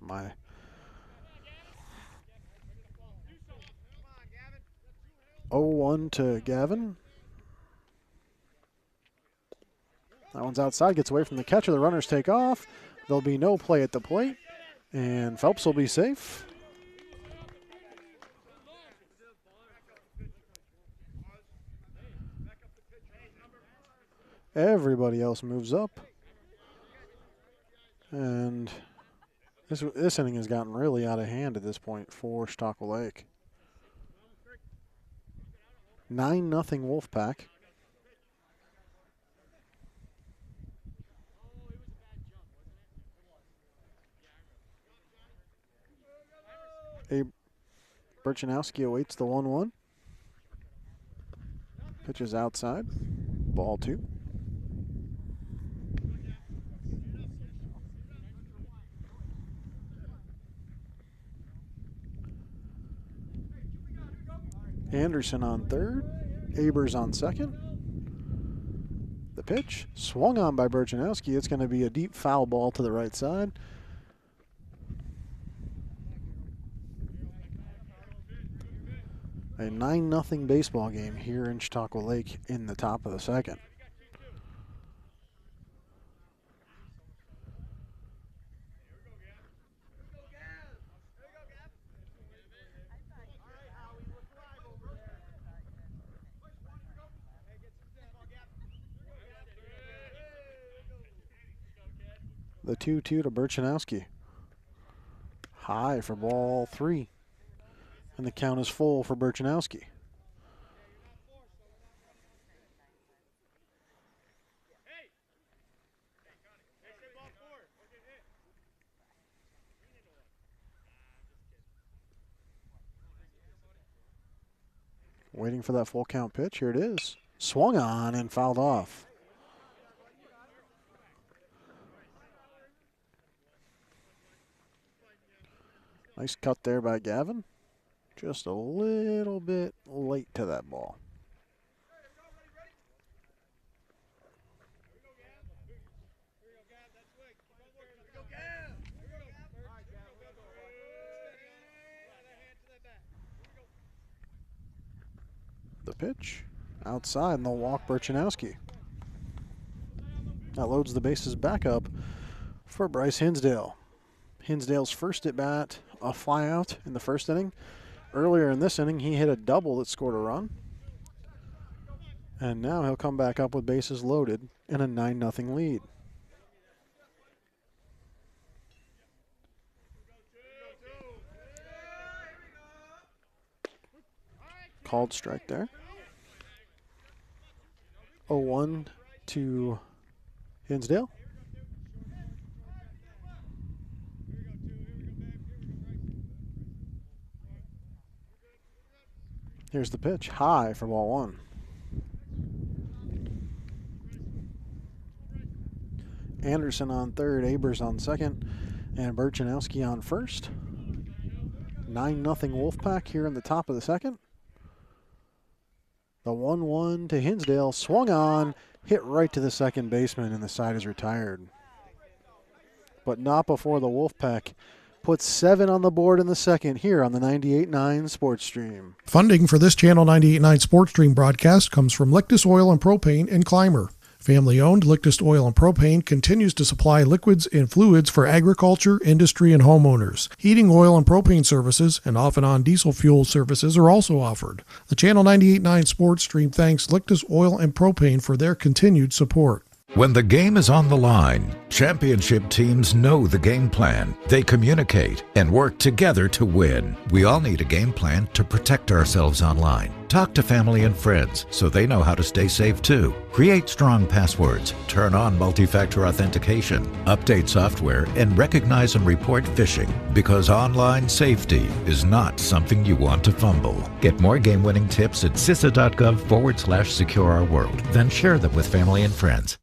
My 0-1 to Gavin. That one's outside, gets away from the catcher. The runners take off. There'll be no play at the plate, and Phelps will be safe. Everybody else moves up. And this inning has gotten really out of hand at this point for Chautauqua Lake. 9-0 Wolfpack. Burchanowski awaits the 1-1. Pitches outside. Ball 2. Anderson on 3rd. Abers on 2nd. The pitch swung on by Burchanowski. It's going to be a deep foul ball to the right side. A 9-0 baseball game here in Chautauqua Lake in the top of the 2nd. The 2-2 to Burchanowski. High for ball 3. And the count is full for Burchanowski. Waiting for that full count pitch. Here it is. Swung on and fouled off. Nice cut there by Gavin. Just a little bit late to that ball. The pitch outside, and they'll walk Burchanowski. That loads the bases back up for Bryce Hinsdale. Hinsdale's first at bat, a flyout in the first inning, Earlier in this inning, he hit a double that scored a run. And now he'll come back up with bases loaded and a 9-0 lead. Called strike there. 0-1 to Hinsdale. Here's the pitch, high for ball one. Anderson on third, Abers on second, and Burchanowski on first. 9-0 Wolfpack here in the top of the second. The 1-1 to Hinsdale, swung on, hit right to the second baseman, and the side is retired. But not before the Wolfpack puts 7 on the board in the second here on the 98.9 Sports Stream. Funding for this Channel 98.9 Sports Stream broadcast comes from Lictus Oil and Propane and Clymer. Family-owned Lictus Oil and Propane continues to supply liquids and fluids for agriculture, industry, and homeowners. Heating oil and propane services and off-and-on diesel fuel services are also offered. The Channel 98.9 Sports Stream thanks Lictus Oil and Propane for their continued support. When the game is on the line, championship teams know the game plan. They communicate and work together to win. We all need a game plan to protect ourselves online. Talk to family and friends so they know how to stay safe too. Create strong passwords, turn on multi-factor authentication, update software, and recognize and report phishing, because online safety is not something you want to fumble. Get more game-winning tips at cisa.gov/secure-our-world. Then share them with family and friends.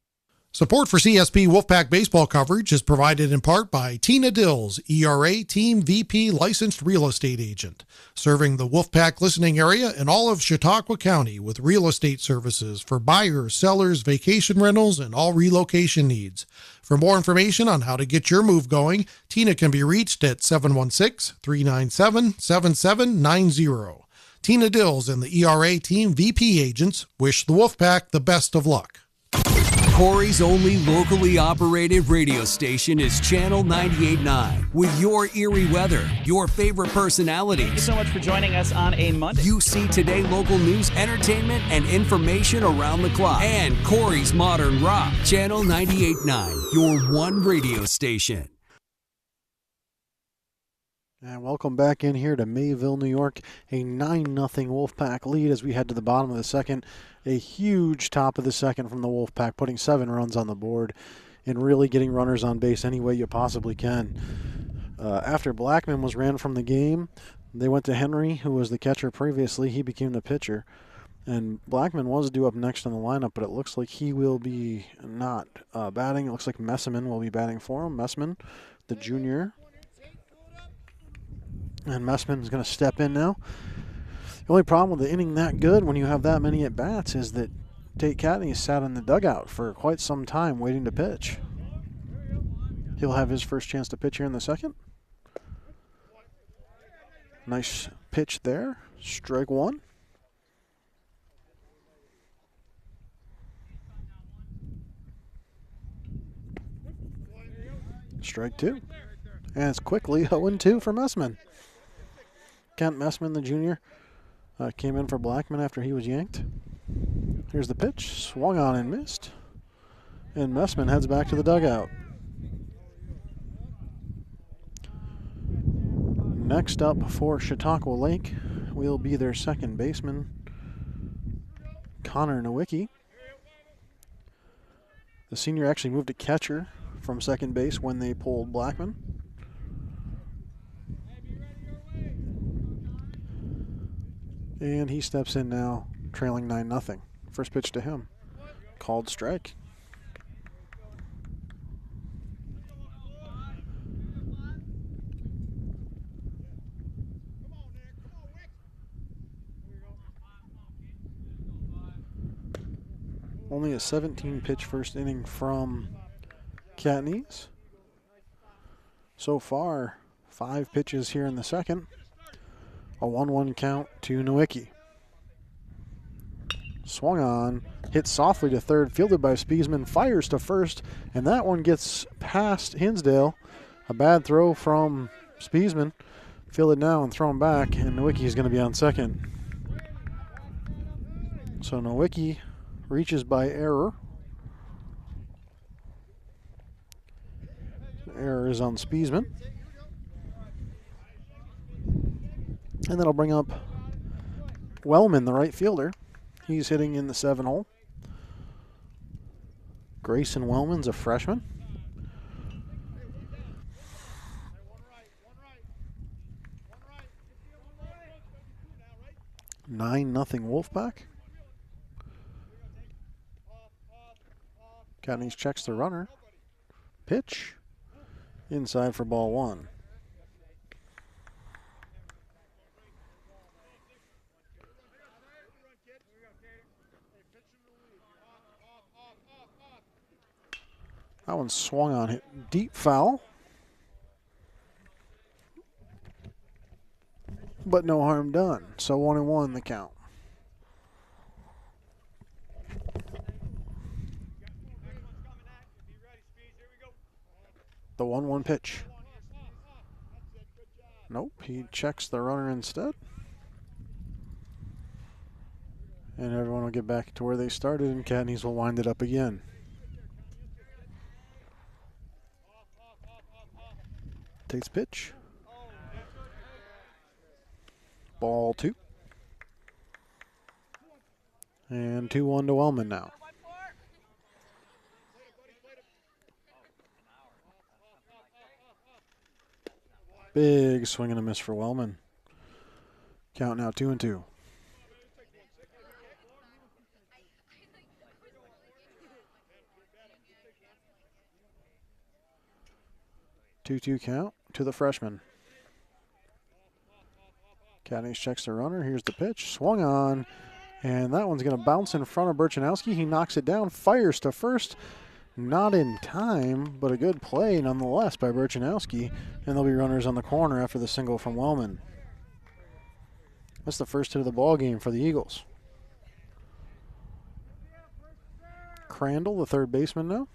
Support for CSP Wolfpack baseball coverage is provided in part by Tina Dills, ERA Team VP licensed real estate agent, serving the Wolfpack listening area in all of Chautauqua County with real estate services for buyers, sellers, vacation rentals, and all relocation needs. For more information on how to get your move going, Tina can be reached at 716-397-7790. Tina Dills and the ERA Team VP agents wish the Wolfpack the best of luck. Corry's only locally operated radio station is Channel 98.9. With your eerie weather, your favorite personalities. Thank you so much for joining us on a Monday. You see today local news, entertainment, and information around the clock. And Corry's modern rock. Channel 98.9, your one radio station. And welcome back in here to Mayville, New York. A 9-0 Wolfpack lead as we head to the bottom of the second. A huge top of the second from the Wolfpack, putting 7 runs on the board and really getting runners on base any way you possibly can. After Blackman was ran from the game, they went to Henry, who was the catcher previously. He became the pitcher. And Blackman was due up next in the lineup, but it looks like he will be not batting. It looks like Messman will be batting for him. Messman, the junior. And Messman's going to step in now. The only problem with the inning that good when you have that many at-bats is that Tate Catney sat in the dugout for quite some time waiting to pitch. He'll have his first chance to pitch here in the second. Nice pitch there. Strike one. Strike two. And it's quickly 0-2 for Messman. Kent Messman, the junior, came in for Blackman after he was yanked. Here's the pitch. Swung on and missed. And Messman heads back to the dugout. Next up for Chautauqua Lake will be their second baseman, Connor Nowicki. The senior actually moved to catcher from second base when they pulled Blackman. And he steps in now, trailing 9-0. First pitch to him. Called strike. Only a 17-pitch first inning from Catney's. So far, 5 pitches here in the second. A 1-1 count to Nowicki. Swung on, hit softly to third, fielded by Spiesman, fires to first, and that one gets past Hinsdale. A bad throw from Spiesman. Fielded now and thrown back, and Nowicki is going to be on second. So Nowicki reaches by error. The error is on Spiesman. And that'll bring up Wellman, the right fielder. He's hitting in the 7 hole. Grayson Wellman's a freshman. Nine nothing Wolfpack. Cotney's checks the runner. Pitch. Inside for ball 1. That one swung on, hit deep foul. But no harm done. So 1-1 the count. The 1-1 pitch. Nope, he checks the runner instead. And everyone will get back to where they started, and Cadneys will wind it up again. Takes pitch. Ball 2. And 2-1 to Wellman now. Big swing and a miss for Wellman. Count now 2-2. Two count to the freshman. Cadney checks the runner. Here's the pitch. Swung on. And that one's going to bounce in front of Burchanowski. He knocks it down. Fires to first. Not in time, but a good play nonetheless by Burchanowski. And there'll be runners on the corner after the single from Wellman. That's the first hit of the ball game for the Eagles. Crandall, the third baseman now.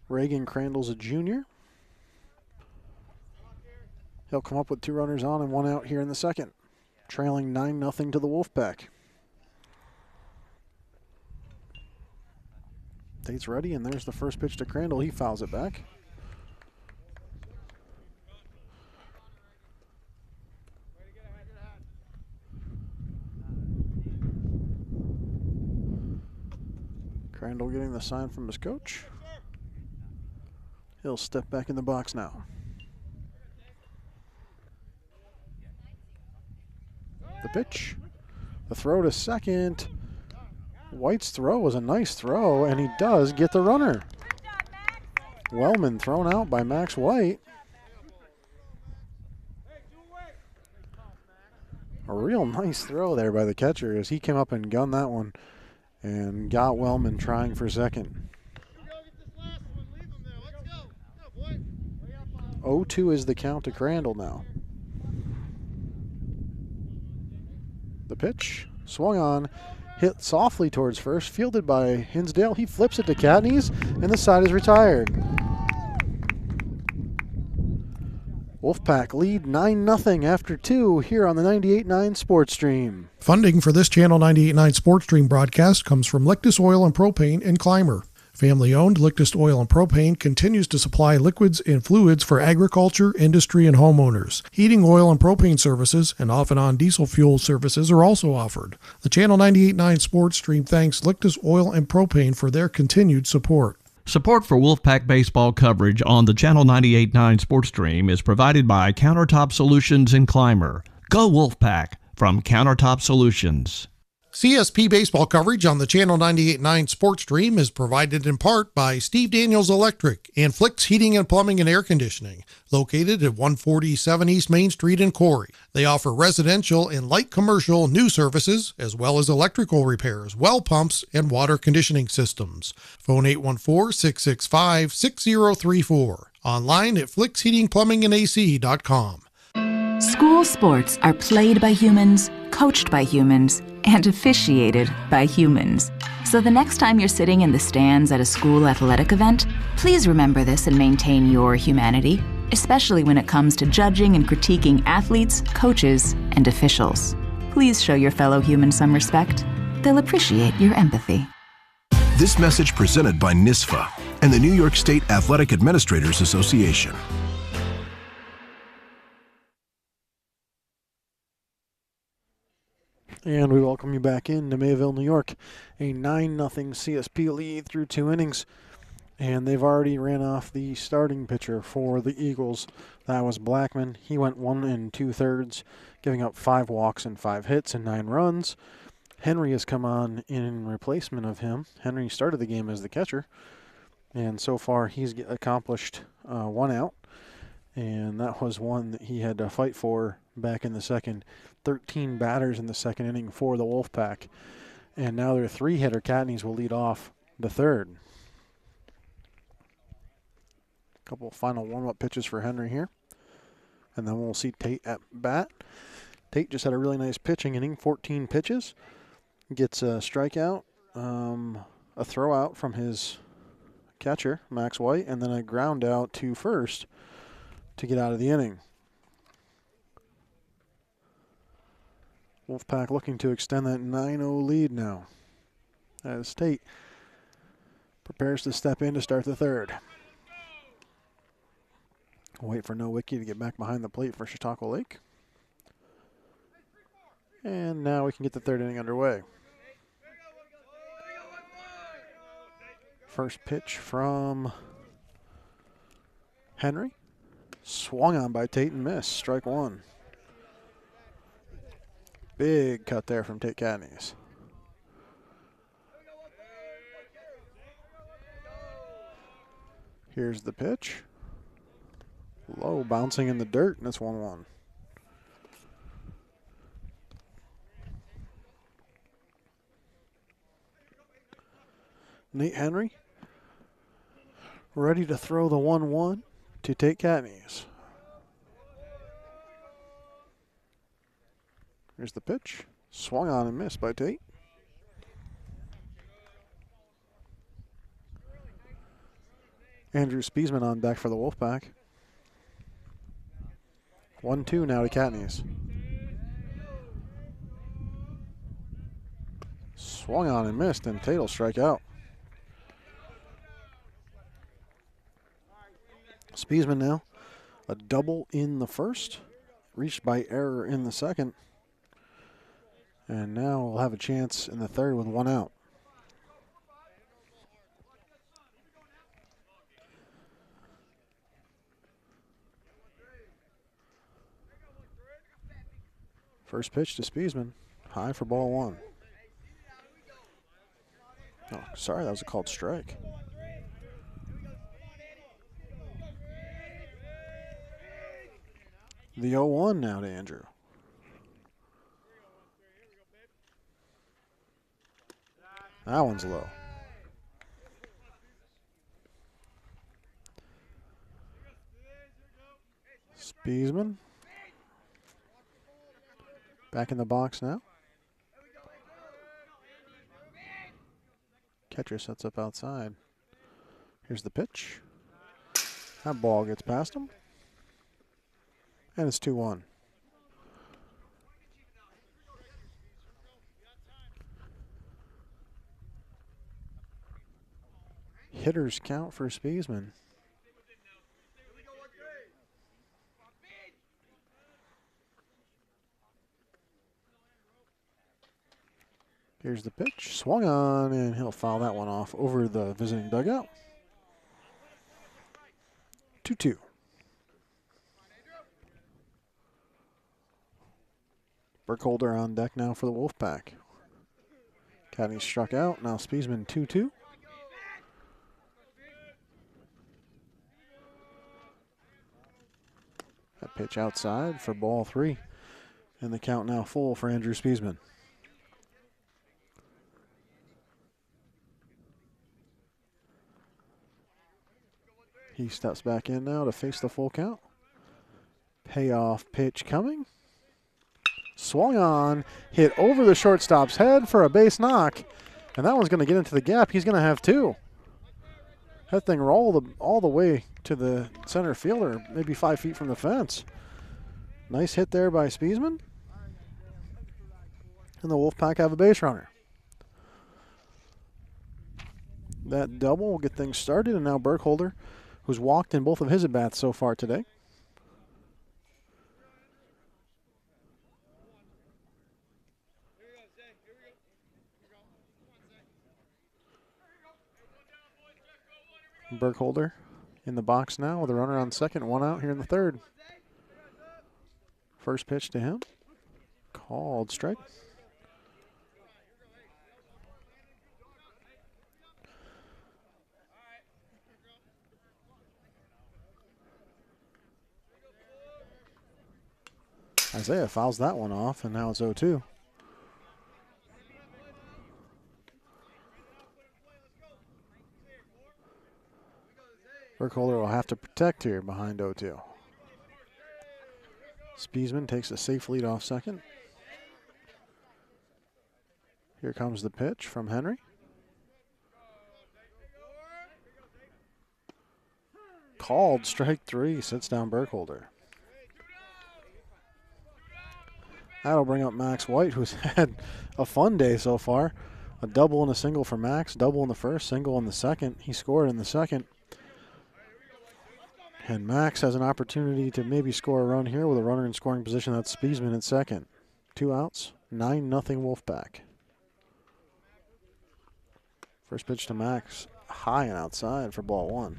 Reagan Crandall's a junior. He'll come up with 2 runners on and 1 out here in the second. Trailing 9-0 to the Wolfpack. Tate's ready, and there's the first pitch to Crandall. He fouls it back. Crandall getting the sign from his coach. He'll step back in the box now. The pitch. The throw to second. White's throw was a nice throw, and he does get the runner. Wellman thrown out by Max White. A real nice throw there by the catcher as he came up and gunned that one and got Wellman trying for second. 0-2 is the count to Crandall now. The pitch, swung on, hit softly towards first, fielded by Hinsdale. He flips it to Cadneys, and the side is retired. Wolfpack lead 9-0 after 2 here on the 98.9 Sports Stream. Funding for this Channel 98.9 Sports Stream broadcast comes from Lictus Oil and Propane in Clymer. Family-owned Lictus Oil and Propane continues to supply liquids and fluids for agriculture, industry, and homeowners. Heating oil and propane services and off-and-on diesel fuel services are also offered. The Channel 98.9 Sports Stream thanks Lictus Oil and Propane for their continued support. Support for Wolfpack baseball coverage on the Channel 98.9 Sports Stream is provided by Countertop Solutions in Clymer. Go Wolfpack from Countertop Solutions. CSP baseball coverage on the Channel 98.9 Sports Stream is provided in part by Steve Daniels Electric and Flicks Heating and Plumbing and Air Conditioning, located at 147 East Main Street in Corry. They offer residential and light commercial new services, as well as electrical repairs, well pumps, and water conditioning systems. Phone 814-665-6034. Online at flicksheatingplumbingandac.com. School sports are played by humans, coached by humans, and officiated by humans. So the next time you're sitting in the stands at a school athletic event, please remember this and maintain your humanity, especially when it comes to judging and critiquing athletes, coaches, and officials. Please show your fellow humans some respect. They'll appreciate your empathy. This message presented by NISFA and the New York State Athletic Administrators Association. And we welcome you back into Mayville, New York. A 9-0 CSP lead through 2 innings. And they've already ran off the starting pitcher for the Eagles. That was Blackman. He went 1 2/3, giving up 5 walks and 5 hits and 9 runs. Henry has come on in replacement of him. Henry started the game as the catcher. And so far he's accomplished 1 out. And that was one that he had to fight for back in the second. 13 batters in the second inning for the Wolfpack. And now their 3-hitter, Catneys, will lead off the third. A couple final warm-up pitches for Henry here. And then we'll see Tate at bat. Tate just had a really nice pitching inning, 14 pitches. Gets a strikeout, a throw out from his catcher, Max White, and then a ground out to first to get out of the inning. Wolfpack looking to extend that 9-0 lead now as Tate prepares to step in to start the third. Wait for Nowicki to get back behind the plate for Chautauqua Lake. And now we can get the third inning underway. First pitch from Henry. Swung on by Tate and missed. Strike 1. Big cut there from Tate Catneys. Here's the pitch. Low, bouncing in the dirt, and it's 1-1. Nate Henry ready to throw the 1-1 to Tate Catneys. Here's the pitch. Swung on and missed by Tate. Andrew Spiesman on deck for the Wolfpack. 1-2 now to Catneys. Swung on and missed, and Tate will strike out. Spiesman now, a double in the first, reached by error in the second. And now we'll have a chance in the third with 1 out. First pitch to Spiesman, high for ball 1. Oh, sorry, that was a called strike. The 0-1 now to Andrew. That one's low. Spiesman. Back in the box now. Catcher sets up outside. Here's the pitch. That ball gets past him. And it's 2-1. Hitters count for Spiesman. Here's the pitch. Swung on, and he'll foul that one off over the visiting dugout. 2-2. Burkholder on deck now for the Wolfpack. Catneys struck out. Now Spiesman 2-2. That pitch outside for ball 3. And the count now full for Andrew Spiesman. He steps back in now to face the full count. Payoff pitch coming. Swung on, hit over the shortstop's head for a base knock, and that one's going to get into the gap. He's going to have two. That thing rolled all the way to the center fielder, maybe 5 feet from the fence. Nice hit there by Spiesman. And the Wolfpack have a base runner. That double will get things started, and now Burkholder, who's walked in both of his at-bats so far today. Burkholder in the box now with a runner on second, one out here in the third. First pitch to him. Called strike. Isaiah fouls that one off, and now it's 0-2. Burkholder will have to protect here behind 0-2. Spiesman takes a safe lead off second. Here comes the pitch from Henry. Called strike three, sits down Burkholder. That'll bring up Max White, who's had a fun day so far. A double and a single for Max, double in the first, single in the second. He scored in the second. And Max has an opportunity to maybe score a run here with a runner in scoring position. That's Spiesman at second. 2 outs, 9-0 Wolfpack. First pitch to Max, high and outside for ball one.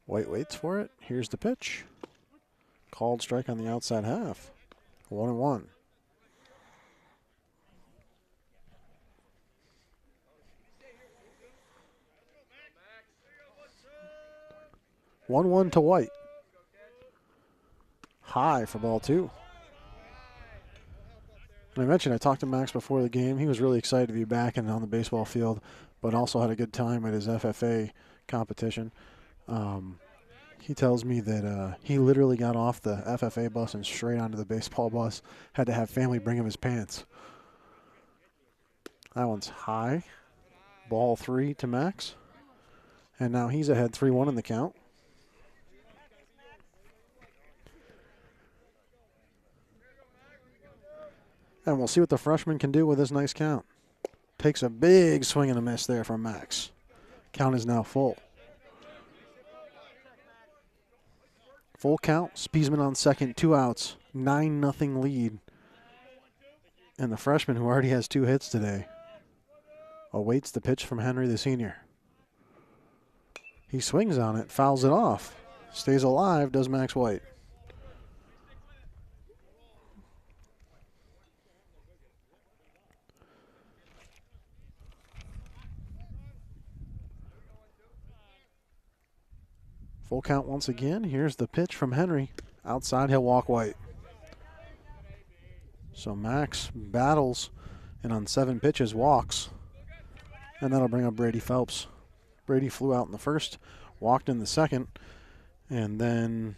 White waits for it. Here's the pitch. Called strike on the outside half. 1-1. One to White. High for ball two. And I mentioned I talked to Max before the game. He was really excited to be back and on the baseball field, but also had a good time at his FFA competition. He tells me that he literally got off the FFA bus and straight onto the baseball bus. Had to have family bring him his pants. That one's high. Ball three to Max. And now he's ahead 3-1 in the count. And we'll see what the freshman can do with this nice count. Takes a big swing and a miss there from Max. Count is now full. Full count, Spiesman on second, 2 outs, 9-0 lead. And the freshman, who already has 2 hits today, awaits the pitch from Henry the senior. He swings on it, fouls it off. Stays alive, does Max White. Full count once again. Here's the pitch from Henry. Outside, he'll walk White. So Max battles and on 7 pitches walks. And that'll bring up Brady Phelps. Brady flew out in the first, walked in the second, and then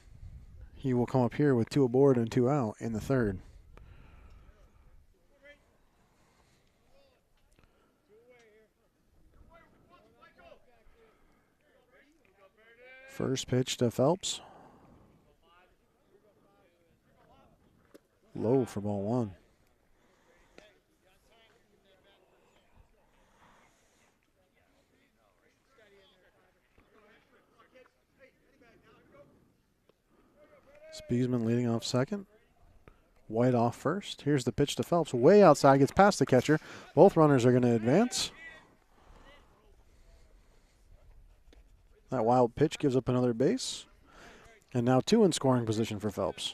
he will come up here with 2 aboard and 2 out in the third. First pitch to Phelps. Low for ball one. Spiesman leading off second. White off first. Here's the pitch to Phelps. Way outside, gets past the catcher. Both runners are going to advance. That wild pitch gives up another base. And now 2 in scoring position for Phelps.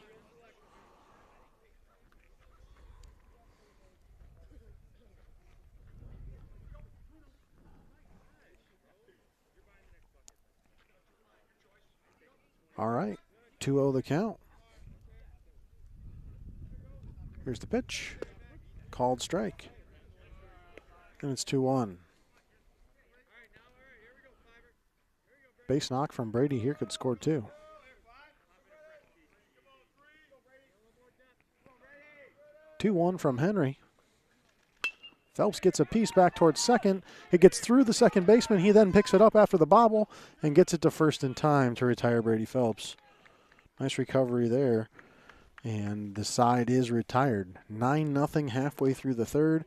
All right, 2-0 the count. Here's the pitch. Called strike. And it's 2-1. Base knock from Brady here could score 2. Two-1 from Henry. Phelps gets a piece back towards second. It gets through the second baseman. He then picks it up after the bobble and gets it to first in time to retire Brady Phelps. Nice recovery there. And the side is retired. 9-0 halfway through the third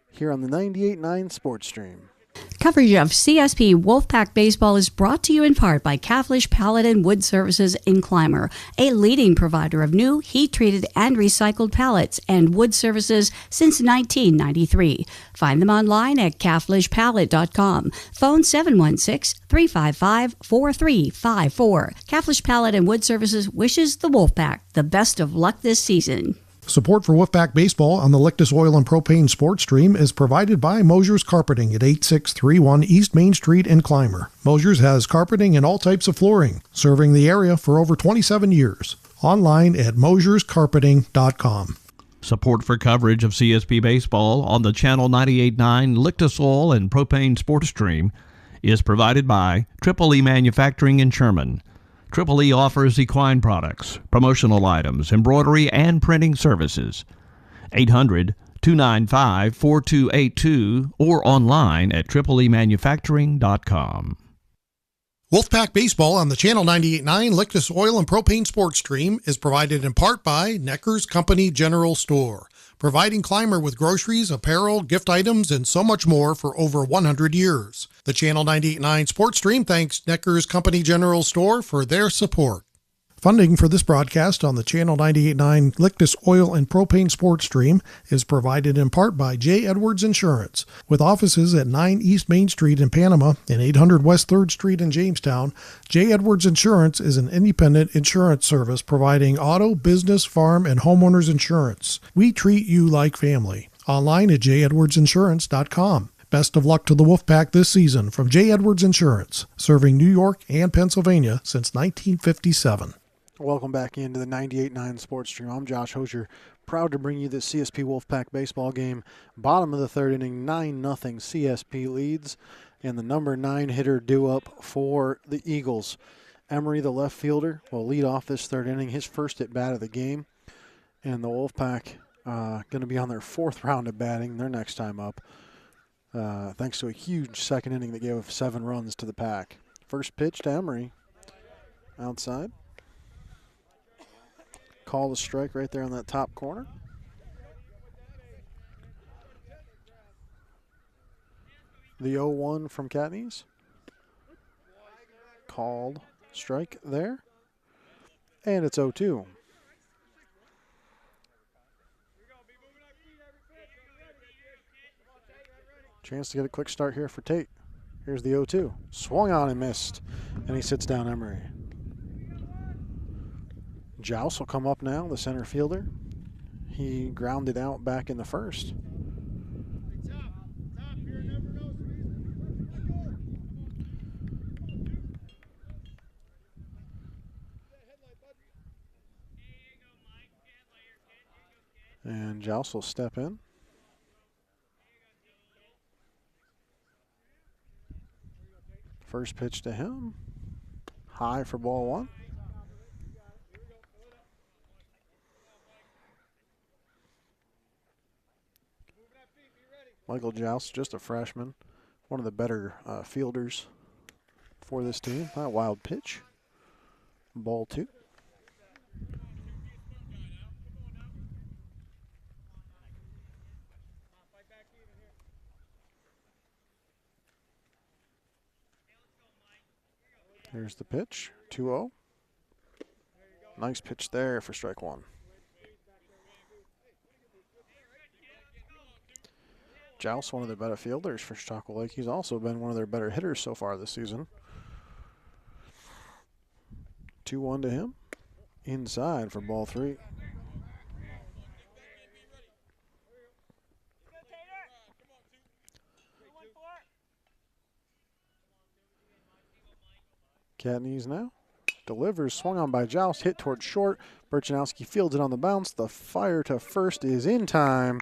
here on the 98.9 Sports Stream. Coverage of CSP Wolfpack Baseball is brought to you in part by Caflisch Pallet and Wood Services in Clymer, a leading provider of new, heat-treated, and recycled pallets and wood services since 1993. Find them online at caflischpallet.com. Phone 716-355-4354. Caflisch Pallet and Wood Services wishes the Wolfpack the best of luck this season. Support for Wolfpack Baseball on the Lictus Oil and Propane Sports Stream is provided by Mosher Carpeting at 8631 East Main Street in Clymer. Mosher's has carpeting and all types of flooring, serving the area for over 27 years. Online at mosherscarpeting.com. Support for coverage of CSP Baseball on the Channel 98.9 Lictus Oil and Propane Sports Stream is provided by Triple E Manufacturing in Sherman. Triple E offers equine products, promotional items, embroidery, and printing services. 800-295-4282 or online at tripleemanufacturing.com. Wolfpack Baseball on the Channel 98.9 Lictus Oil and Propane Sports Stream is provided in part by Necker's Company General Store, providing Clymer with groceries, apparel, gift items, and so much more for over 100 years. The Channel 98.9 Sports Stream thanks Necker's Company General Store for their support. Funding for this broadcast on the Channel 98.9 Lictus Oil and Propane Sports Stream is provided in part by J. Edwards Insurance. With offices at 9 East Main Street in Panama and 800 West 3rd Street in Jamestown, J. Edwards Insurance is an independent insurance service providing auto, business, farm, and homeowners insurance. We treat you like family. Online at jedwardsinsurance.com. Best of luck to the Wolfpack this season from J. Edwards Insurance, serving New York and Pennsylvania since 1957. Welcome back into the 98.9 Sports Stream. I'm Josh Hosier, proud to bring you this CSP Wolfpack baseball game. Bottom of the third inning, 9-0 CSP leads, and the number 9 hitter due up for the Eagles. Emery, the left fielder, will lead off this third inning, his first at bat of the game, and the Wolfpack going to be on their 4th round of batting their next time up, thanks to a huge second inning that gave 7 runs to the Pack. First pitch to Emery, outside. Call the strike right there on that top corner. The 0-1 from Katniss. Called strike there. And it's 0-2. Chance to get a quick start here for Tate. Here's the 0-2. Swung on and missed. And he sits down Emery. Joust will come up now, the center fielder. He grounded out back in the first. And Joust will step in. First pitch to him. High for ball 1. Michael Joust, just a freshman, one of the better fielders for this team. That wild pitch. Ball 2. Here's the pitch, 2-0. Nice pitch there for strike 1. Joust, one of their better fielders for Chautauqua Lake. He's also been one of their better hitters so far this season. 2-1 to him. Inside for ball 3. Katniss now. delivers, swung on by Joust, hit towards short. Burchanowski fields it on the bounce. The fire to first is in time.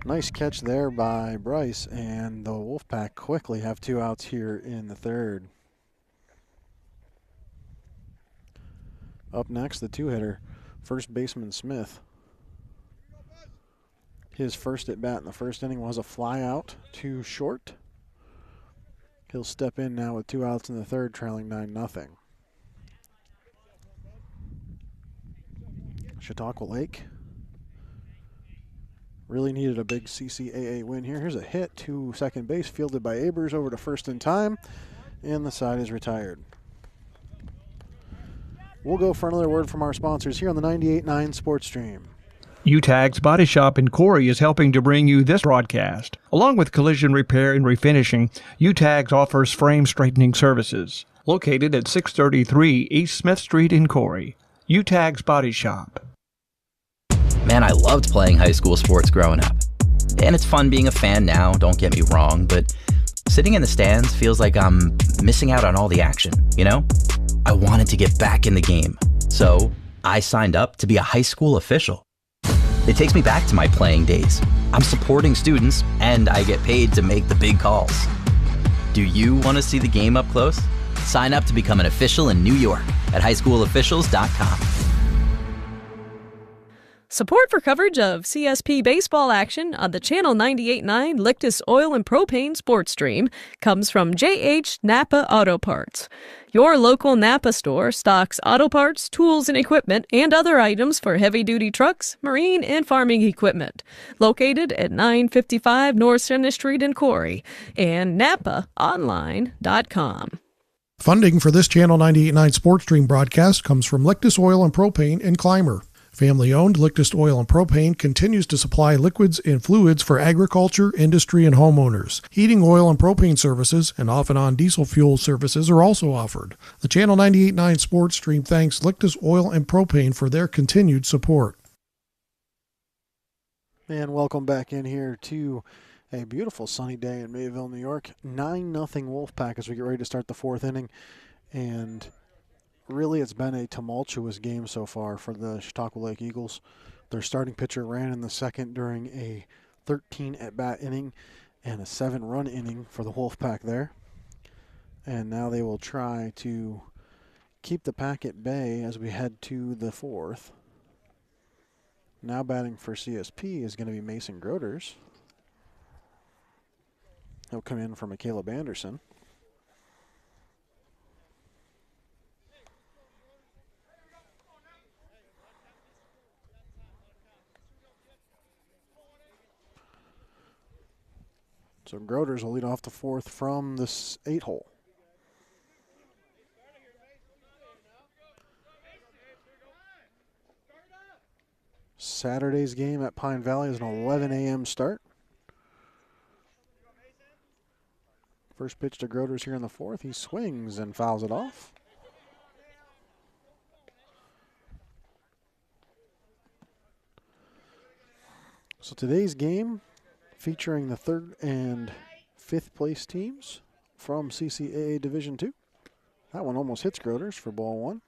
Nice catch there by Bryce, and the Wolfpack quickly have 2 outs here in the third. Up next, the 2-hitter, first baseman Smith. His first at bat in the first inning was a fly out to short. He'll step in now with 2 outs in the third, trailing 9-0. Chautauqua Lake really needed a big CCAA win here. Here's a hit to second base, fielded by Abers over to first in time, and the side is retired. We'll go for another word from our sponsors here on the 98.9 Sports Stream. Utegg's Body Shop in Corry is helping to bring you this broadcast. Along with collision repair and refinishing, Utegg offers frame straightening services. Located at 633 East Smith Street in Corry. Utegg's Body Shop. Man, I loved playing high school sports growing up. And it's fun being a fan now, don't get me wrong, but sitting in the stands feels like I'm missing out on all the action, you know? I wanted to get back in the game, so I signed up to be a high school official. It takes me back to my playing days. I'm supporting students, and I get paid to make the big calls. Do you want to see the game up close? Sign up to become an official in New York at highschoolofficials.com. Support for coverage of CSP baseball action on the Channel 98.9 Lictus Oil and Propane Sports Stream comes from JH Napa Auto Parts. Your local Napa store stocks auto parts, tools and equipment, and other items for heavy-duty trucks, marine, and farming equipment. Located at 955 North Center Street in Corry and NapaOnline.com. Funding for this Channel 98.9 Sports Stream broadcast comes from Lictus Oil and Propane in Clymer. Family-owned Lictus Oil and Propane continues to supply liquids and fluids for agriculture, industry, and homeowners. Heating oil and propane services and off-and-on diesel fuel services are also offered. The Channel 98.9 Sports Stream thanks Lictus Oil and Propane for their continued support. And welcome back in here to a beautiful sunny day in Mayville, New York. 9-0 Wolfpack as we get ready to start the fourth inning. And really, it's been a tumultuous game so far for the Chautauqua Lake Eagles. Their starting pitcher ran in the second during a 13 at-bat inning and a 7-run inning for the Wolfpack there. And now they will try to keep the pack at bay as we head to the fourth. Now batting for CSP is going to be Mason Groders. He'll come in for Caleb Anderson. So Groders will lead off the fourth from this 8-hole. Saturday's game at Pine Valley is an 11 a.m. start. First pitch to Groders here in the fourth. He swings and fouls it off. So today's game featuring the third and fifth place teams from CCAA Division II. That one almost hits Groders for ball one.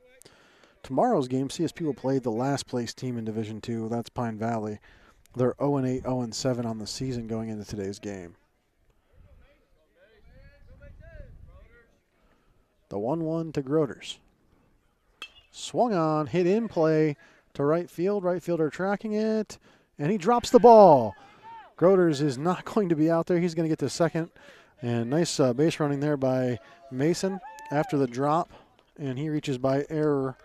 Tomorrow's game, CSP will play the last place team in Division II. That's Pine Valley. They're 0-8, 0-7 on the season going into today's game. The 1-1 to Groders. Swung on, hit in play to right field. Right fielder tracking it, and he drops the ball. Groders is not going to be out there. He's going to get to second. And nice base running there by Mason after the drop. And he reaches by error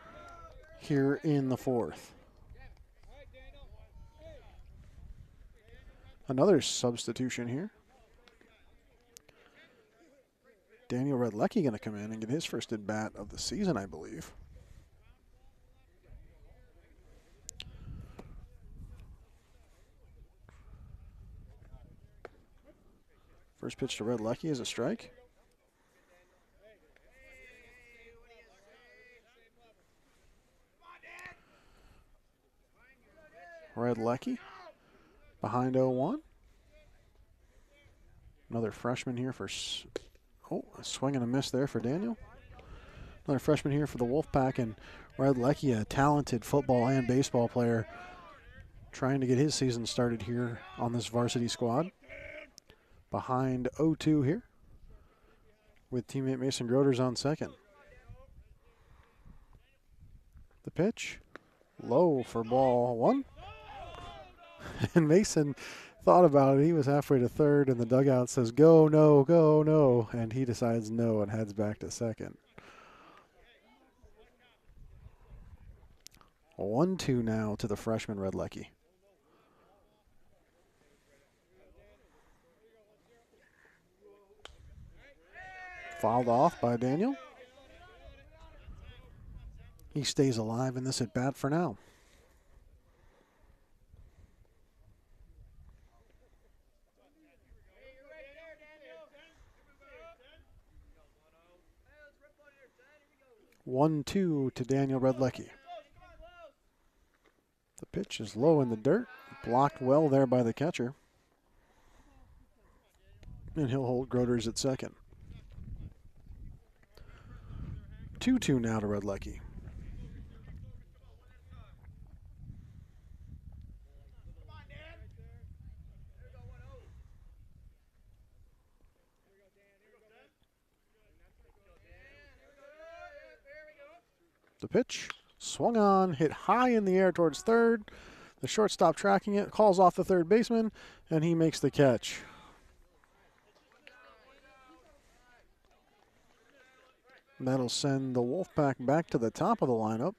here in the fourth. Another substitution here. Daniel Redlecki going to come in and get his first at bat of the season, I believe. First pitch to Redlecki is a strike. Redlecki behind 0-1. Another freshman here for, a swing and a miss there for Daniel. Another freshman here for the Wolfpack, and Red Lecky, a talented football and baseball player, trying to get his season started here on this varsity squad. Behind 0-2 here, with teammate Mason Groders on second. The pitch, low for ball one. And Mason thought about it. He was halfway to third, and the dugout says, go, no, go, no. And he decides no and heads back to second. 1-2 now to the freshman Red Lecky. Fouled off by Daniel. He stays alive in this at bat for now. One, 2 to Daniel Red Lecky. The pitch is low in the dirt, blocked well there by the catcher. And he'll hold Groders at second. 2-2 now to Red Lecky. The pitch, swung on, hit high in the air towards third. The shortstop tracking it, calls off the third baseman, and he makes the catch. That'll send the Wolfpack back to the top of the lineup.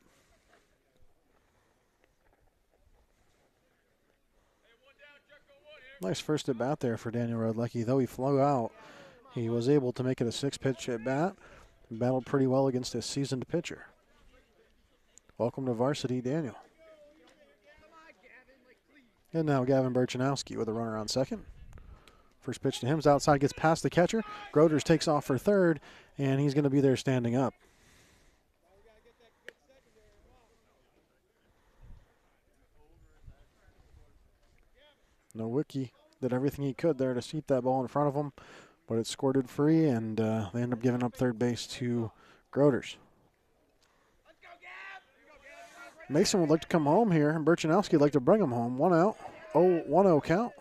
Nice first at bat there for Daniel Red Lecky. Though he flew out, he was able to make it a 6-pitch at bat. Battled pretty well against a seasoned pitcher. Welcome to varsity, Daniel. And now Gavin Burchanowski with a runner on second. First pitch to him is outside, gets past the catcher. Groders takes off for third, and he's going to be there standing up. Nowicki did everything he could there to seat that ball in front of him, but it squirted free, and they end up giving up third base to Groders. Mason would like to come home here, and Burchanowski would like to bring him home. 1 out, 1-0 count.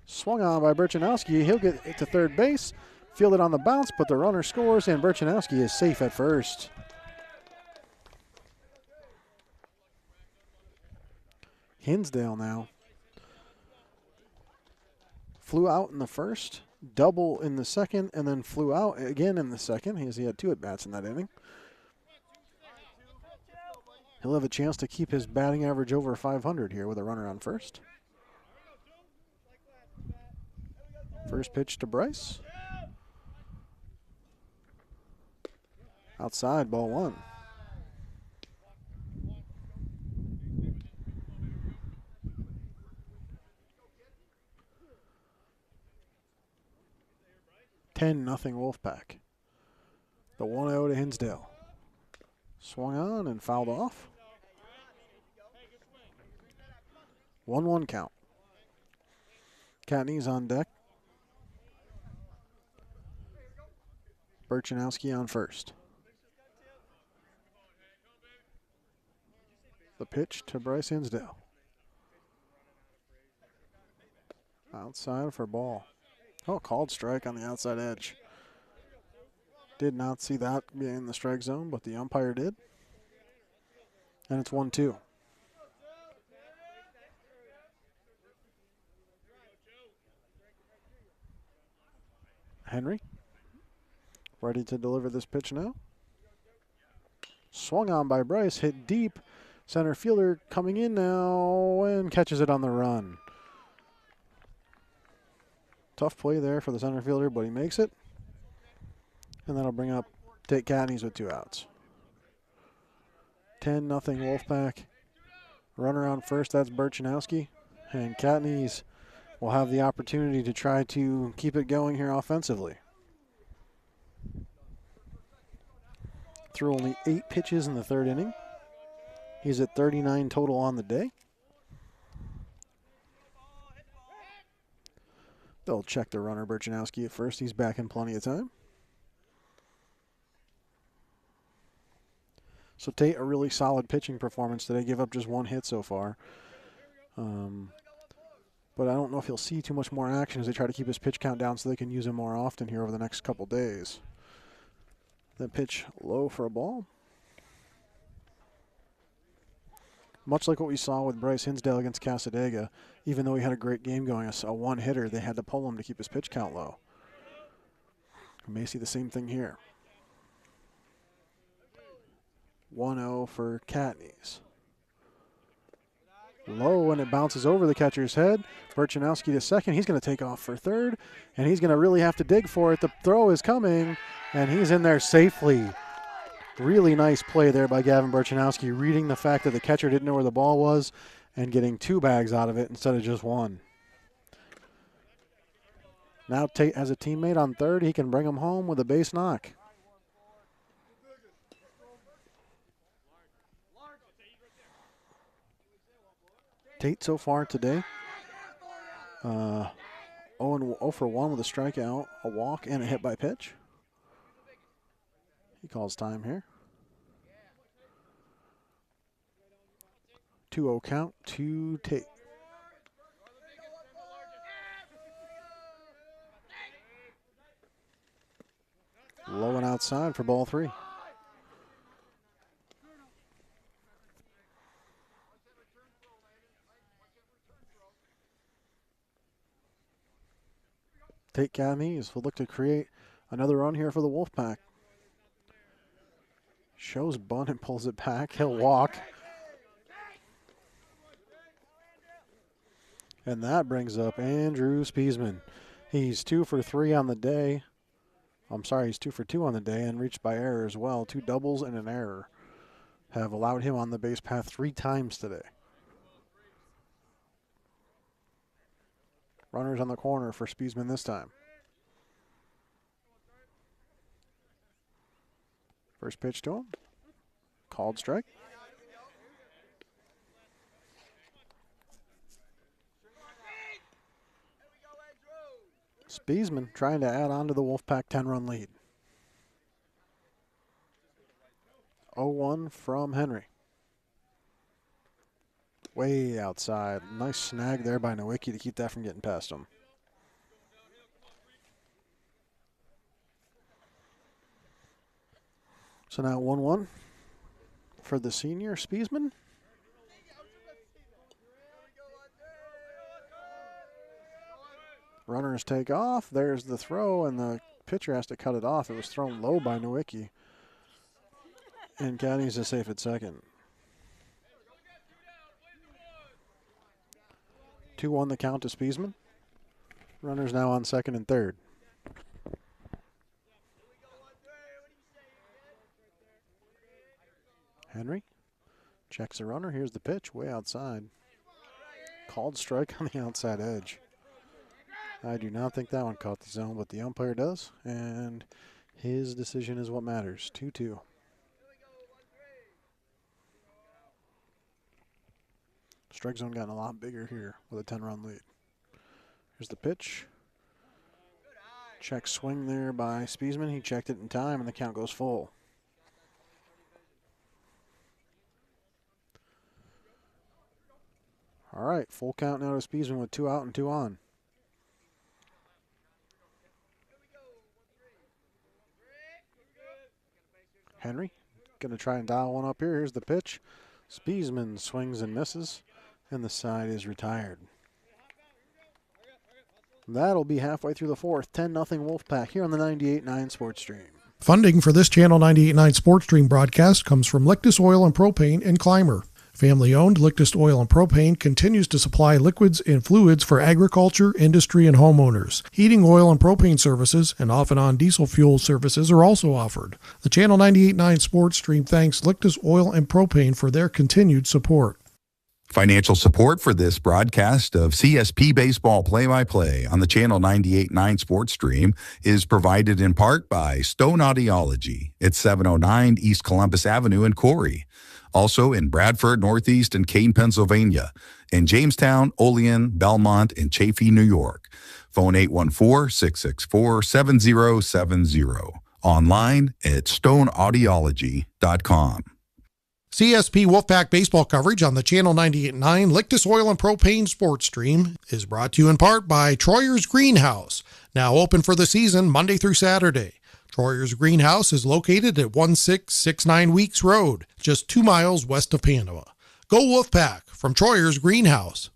Swung on by Burchanowski. He'll get it to third base, fielded on the bounce, but the runner scores, and Burchanowski is safe at first. Hinsdale now. Flew out in the first, double in the second, and then flew out again in the second. He had 2 at-bats in that inning. He'll have a chance to keep his batting average over 500 here with a runner on first. First pitch to Bryce. Outside, ball 1. Nothing Wolfpack. The 1-0 to Hinsdale. Swung on and fouled off. 1-1 count. Catney's on deck. Burchanowski on first. The pitch to Bryce Hinsdale. Outside for ball. Oh, called strike on the outside edge. Did not see that being in the strike zone, but the umpire did. And it's 1-2. Henry, ready to deliver this pitch now. Swung on by Bryce, hit deep. Center fielder coming in now and catches it on the run. Tough play there for the center fielder, but he makes it. And that'll bring up Tate Catneys with 2 outs. 10-0 Wolfpack. Runner on first, that's Burchanowski. And Catneys will have the opportunity to try to keep it going here offensively. Threw only 8 pitches in the 3rd inning. He's at 39 total on the day. They'll check the runner, Burchanowski, at first. He's back in plenty of time. So Tate, a really solid pitching performance today. Gave up just 1 hit so far. But I don't know if he'll see too much more action as they try to keep his pitch count down so they can use him more often here over the next couple days. The pitch low for a ball. Much like what we saw with Bryce Hinsdale against Casadega, even though he had a great game going, a one-hitter, they had to pull him to keep his pitch count low. We may see the same thing here. 1-0 for Katniss. Low, and it bounces over the catcher's head. Burchanowski to second. He's going to take off for third, and he's going to really have to dig for it. The throw is coming, and he's in there safely. Really nice play there by Gavin Burchanowski, reading the fact that the catcher didn't know where the ball was and getting 2 bags out of it instead of just 1. Now Tate has a teammate on third. He can bring him home with a base knock. Tate so far today, 0 for 1 with a strikeout, a walk, and a hit by pitch. He calls time here. 2-0 count to Tate. Low and outside for ball 3. Tate Katniss will look to create another run here for the Wolfpack. Shows bunt and pulls it back. He'll walk. And that brings up Andrew Spiesman. He's 2 for 3 on the day. I'm sorry, he's 2 for 2 on the day and reached by error as well. 2 doubles and an error have allowed him on the base path 3 times today. Runners on the corner for Spiesman this time. First pitch to him. Called strike. Spiesman trying to add on to the Wolfpack 10-run lead. 0-1 from Henry. Way outside. Nice snag there by Nowicki to keep that from getting past him. So now 1-1 for the senior Spiesman. Runners take off. There's the throw, and the pitcher has to cut it off. It was thrown low by Nowicki. And Katniss is safe at second. 2-1 the count to Spiesman. Runners now on second and third. Henry checks the runner. Here's the pitch, way outside. Called strike on the outside edge. I do not think that one caught the zone, but the umpire does, and his decision is what matters. 2-2. Strike zone gotten a lot bigger here with a 10-run lead. Here's the pitch. Check swing there by Spiesman. He checked it in time, and the count goes full. All right, full count now to Spiesman with 2 out and 2 on. Henry going to try and dial one up here. Here's the pitch. Spiesman swings and misses, and the side is retired. That'll be halfway through the fourth. 10-0 Wolfpack here on the 98.9 Sports Stream. Funding for this Channel 98.9 Sports Stream broadcast comes from Lictus Oil and Propane and Clymer. Family-owned Lictus Oil and Propane continues to supply liquids and fluids for agriculture, industry, and homeowners. Heating oil and propane services and off-and-on diesel fuel services are also offered. The Channel 98.9 Sports Stream thanks Lictus Oil and Propane for their continued support. Financial support for this broadcast of CSP Baseball Play-by-Play on the Channel 98.9 Sports Stream is provided in part by Stone Audiology at 709 East Columbus Avenue in Corry. Also in Bradford, Northeast, and Kane, Pennsylvania. In Jamestown, Olean, Belmont, and Chaffee, New York. Phone 814-664-7070. Online at stoneaudiology.com. CSP Wolfpack Baseball coverage on the Channel 98.9 Lictus Oil and Propane Sports Stream is brought to you in part by Troyer's Greenhouse, now open for the season Monday through Saturday. Troyer's Greenhouse is located at 1669 Weeks Road, just 2 miles west of Panama. Go Wolfpack from Troyer's Greenhouse.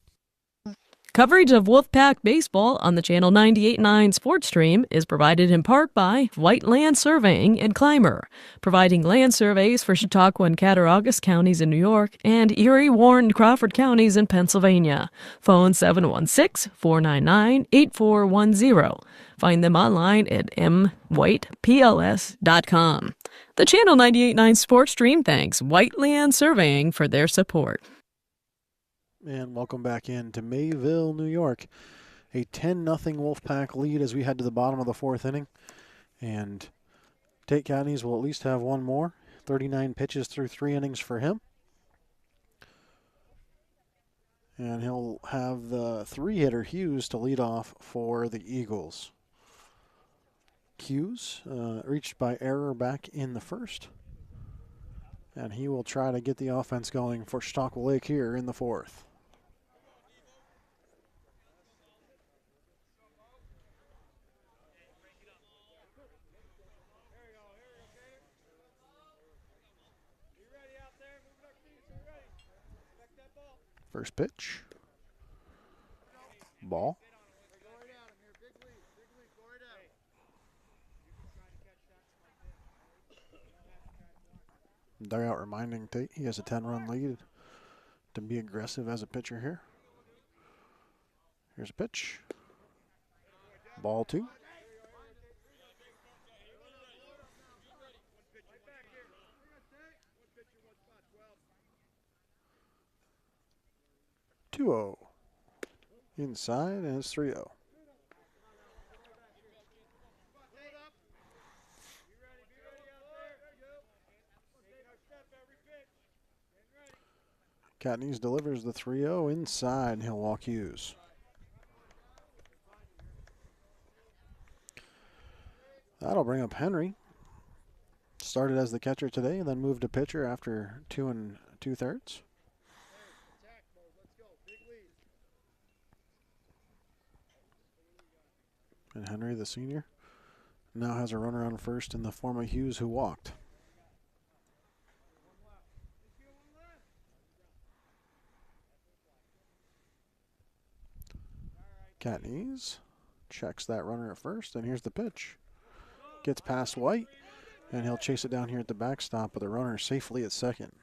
Coverage of Wolfpack Baseball on the Channel 98.9 Sports Stream is provided in part by Whiteland Surveying and Clymer, providing land surveys for Chautauqua and Cattaraugus counties in New York and Erie, Warren, and Crawford counties in Pennsylvania. Phone 716-499-8410. Find them online at mwhitepls.com. The Channel 98.9 Sports Stream thanks Whiteland Surveying for their support. And welcome back in to Mayville, New York. A 10-0 Wolfpack lead as we head to the bottom of the 4th inning. And Tate Counties will at least have one more. 39 pitches through 3 innings for him. And he'll have the 3-hitter Hughes to lead off for the Eagles. Hughes reached by error back in the 1st. And he will try to get the offense going for Chautauqua Lake here in the 4th. First pitch. Ball. Dugout reminding Tate he has a 10-run lead to be aggressive as a pitcher here. Here's a pitch. Ball 2. Two-0. Inside, and it's 3-0. Catneys delivers the 3-0 inside, and he'll walk Hughes. That'll bring up Henry. Started as the catcher today and then moved to pitcher after 2 2/3. And Henry, the senior, now has a runner on first in the form of Hughes, who walked. Catneys checks that runner at first, and here's the pitch. Gets past White, and he'll chase it down here at the backstop, but the runner safely at second.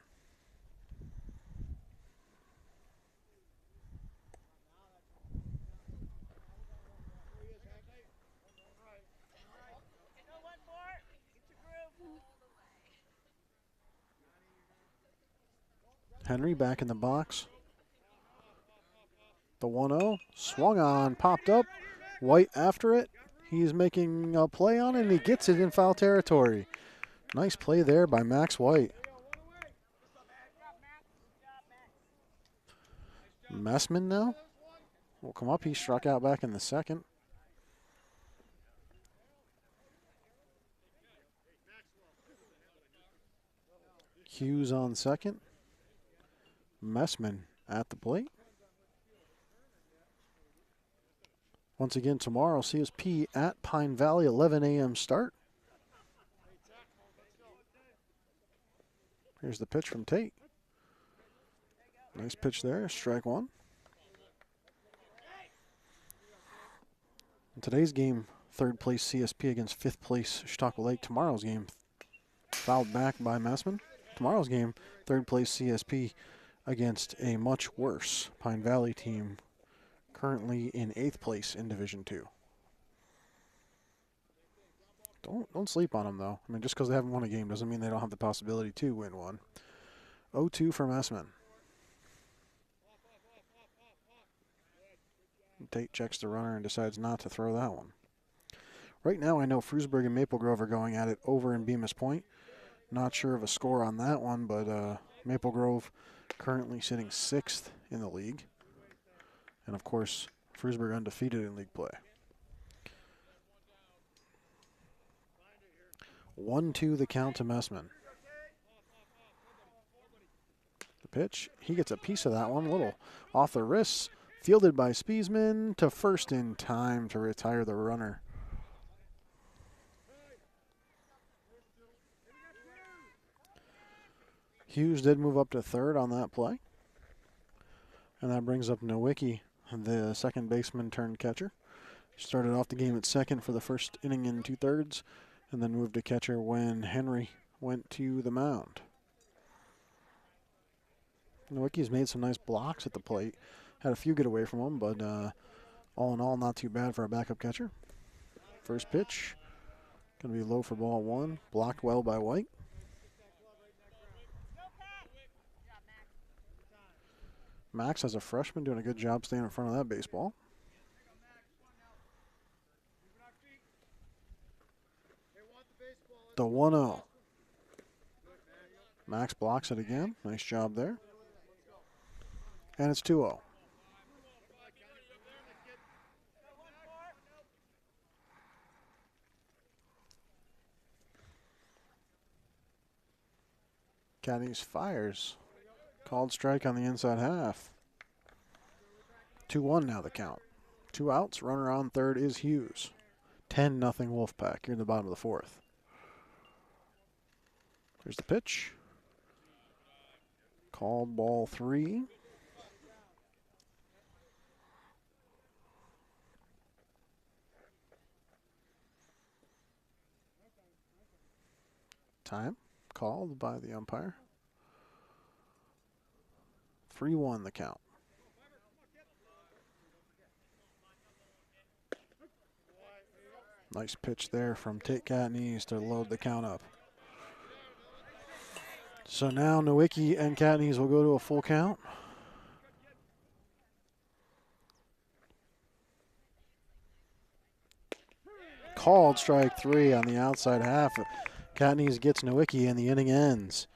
Henry back in the box. The 1-0, swung on, popped up. White after it. He's making a play on it, and he gets it in foul territory. Nice play there by Max White. Messman now will come up. He struck out back in the 2nd. Hughes on 2nd. Messman at the plate. Once again, tomorrow, CSP at Pine Valley, 11 a.m. start. Here's the pitch from Tate. Nice pitch there, strike 1. In today's game, 3rd place CSP against 5th place Chautauqua Lake. Tomorrow's game, fouled back by Messman. Tomorrow's game, 3rd place CSP against a much worse Pine Valley team, currently in 8th place in Division II. Don't sleep on them, though. I mean, just because they haven't won a game doesn't mean they don't have the possibility to win one. 0-2 for Messman. Tate checks the runner and decides not to throw that one. Right now, I know Frewsburg and Maple Grove are going at it over in Bemis Point. Not sure of a score on that one, but Maple Grove currently sitting 6th in the league. And, of course, Frewsburg undefeated in league play. 1-2 the count to Messman. Pitch. He gets a piece of that one. A little off the wrists. Fielded by Spiesman to first in time to retire the runner. Hughes did move up to third on that play. And that brings up Nowicki, the second baseman turned catcher. Started off the game at second for the first inning in 2/3, and then moved to catcher when Henry went to the mound. Nowicki's made some nice blocks at the plate. Had a few get away from him, but all in all, not too bad for a backup catcher. First pitch, going to be low for ball one. Blocked well by White. Max, as a freshman, doing a good job staying in front of that baseball. The 1-0. Max blocks it again. Nice job there. And it's 2-0. Caddies fires. Called strike on the inside half. 2-1 now the count. 2 outs. Runner on third is Hughes. 10-0 Wolfpack. You're in the bottom of the fourth. Here's the pitch. Called ball 3. Time called by the umpire. 3-1 the count. Nice pitch there from Tate Katniss to load the count up. So now Nowicki and Katniss will go to a full count. Called strike 3 on the outside half. Katniss gets Nowicki and the inning ends.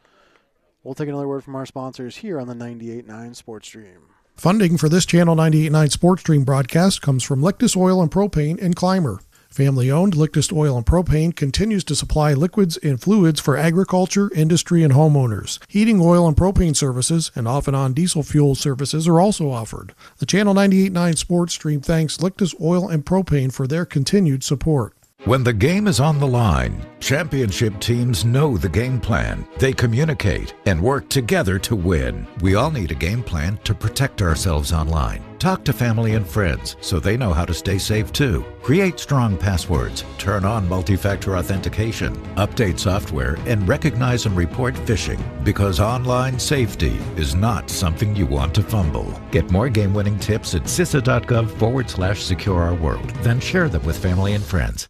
We'll take another word from our sponsors here on the 98.9 Sports Stream. Funding for this Channel 98.9 Sports Stream broadcast comes from Lictus Oil and Propane in Clymer. Family-owned Lictus Oil and Propane continues to supply liquids and fluids for agriculture, industry, and homeowners. Heating oil and propane services and off-and-on diesel fuel services are also offered. The Channel 98.9 Sports Stream thanks Lictus Oil and Propane for their continued support. When the game is on the line, championship teams know the game plan. They communicate and work together to win. We all need a game plan to protect ourselves online. Talk to family and friends so they know how to stay safe too. Create strong passwords, turn on multi-factor authentication, update software, and recognize and report phishing, because online safety is not something you want to fumble. Get more game-winning tips at CISA.gov/secure-our-world. Then share them with family and friends.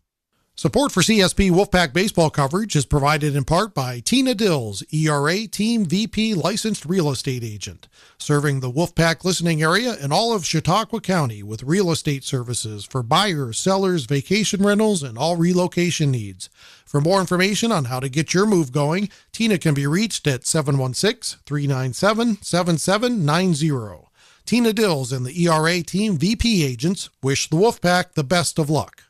Support for CSP Wolfpack baseball coverage is provided in part by Tina Dills, ERA Team VP licensed real estate agent, serving the Wolfpack listening area and all of Chautauqua County with real estate services for buyers, sellers, vacation rentals, and all relocation needs. For more information on how to get your move going, Tina can be reached at 716-397-7790. Tina Dills and the ERA Team VP agents wish the Wolfpack the best of luck.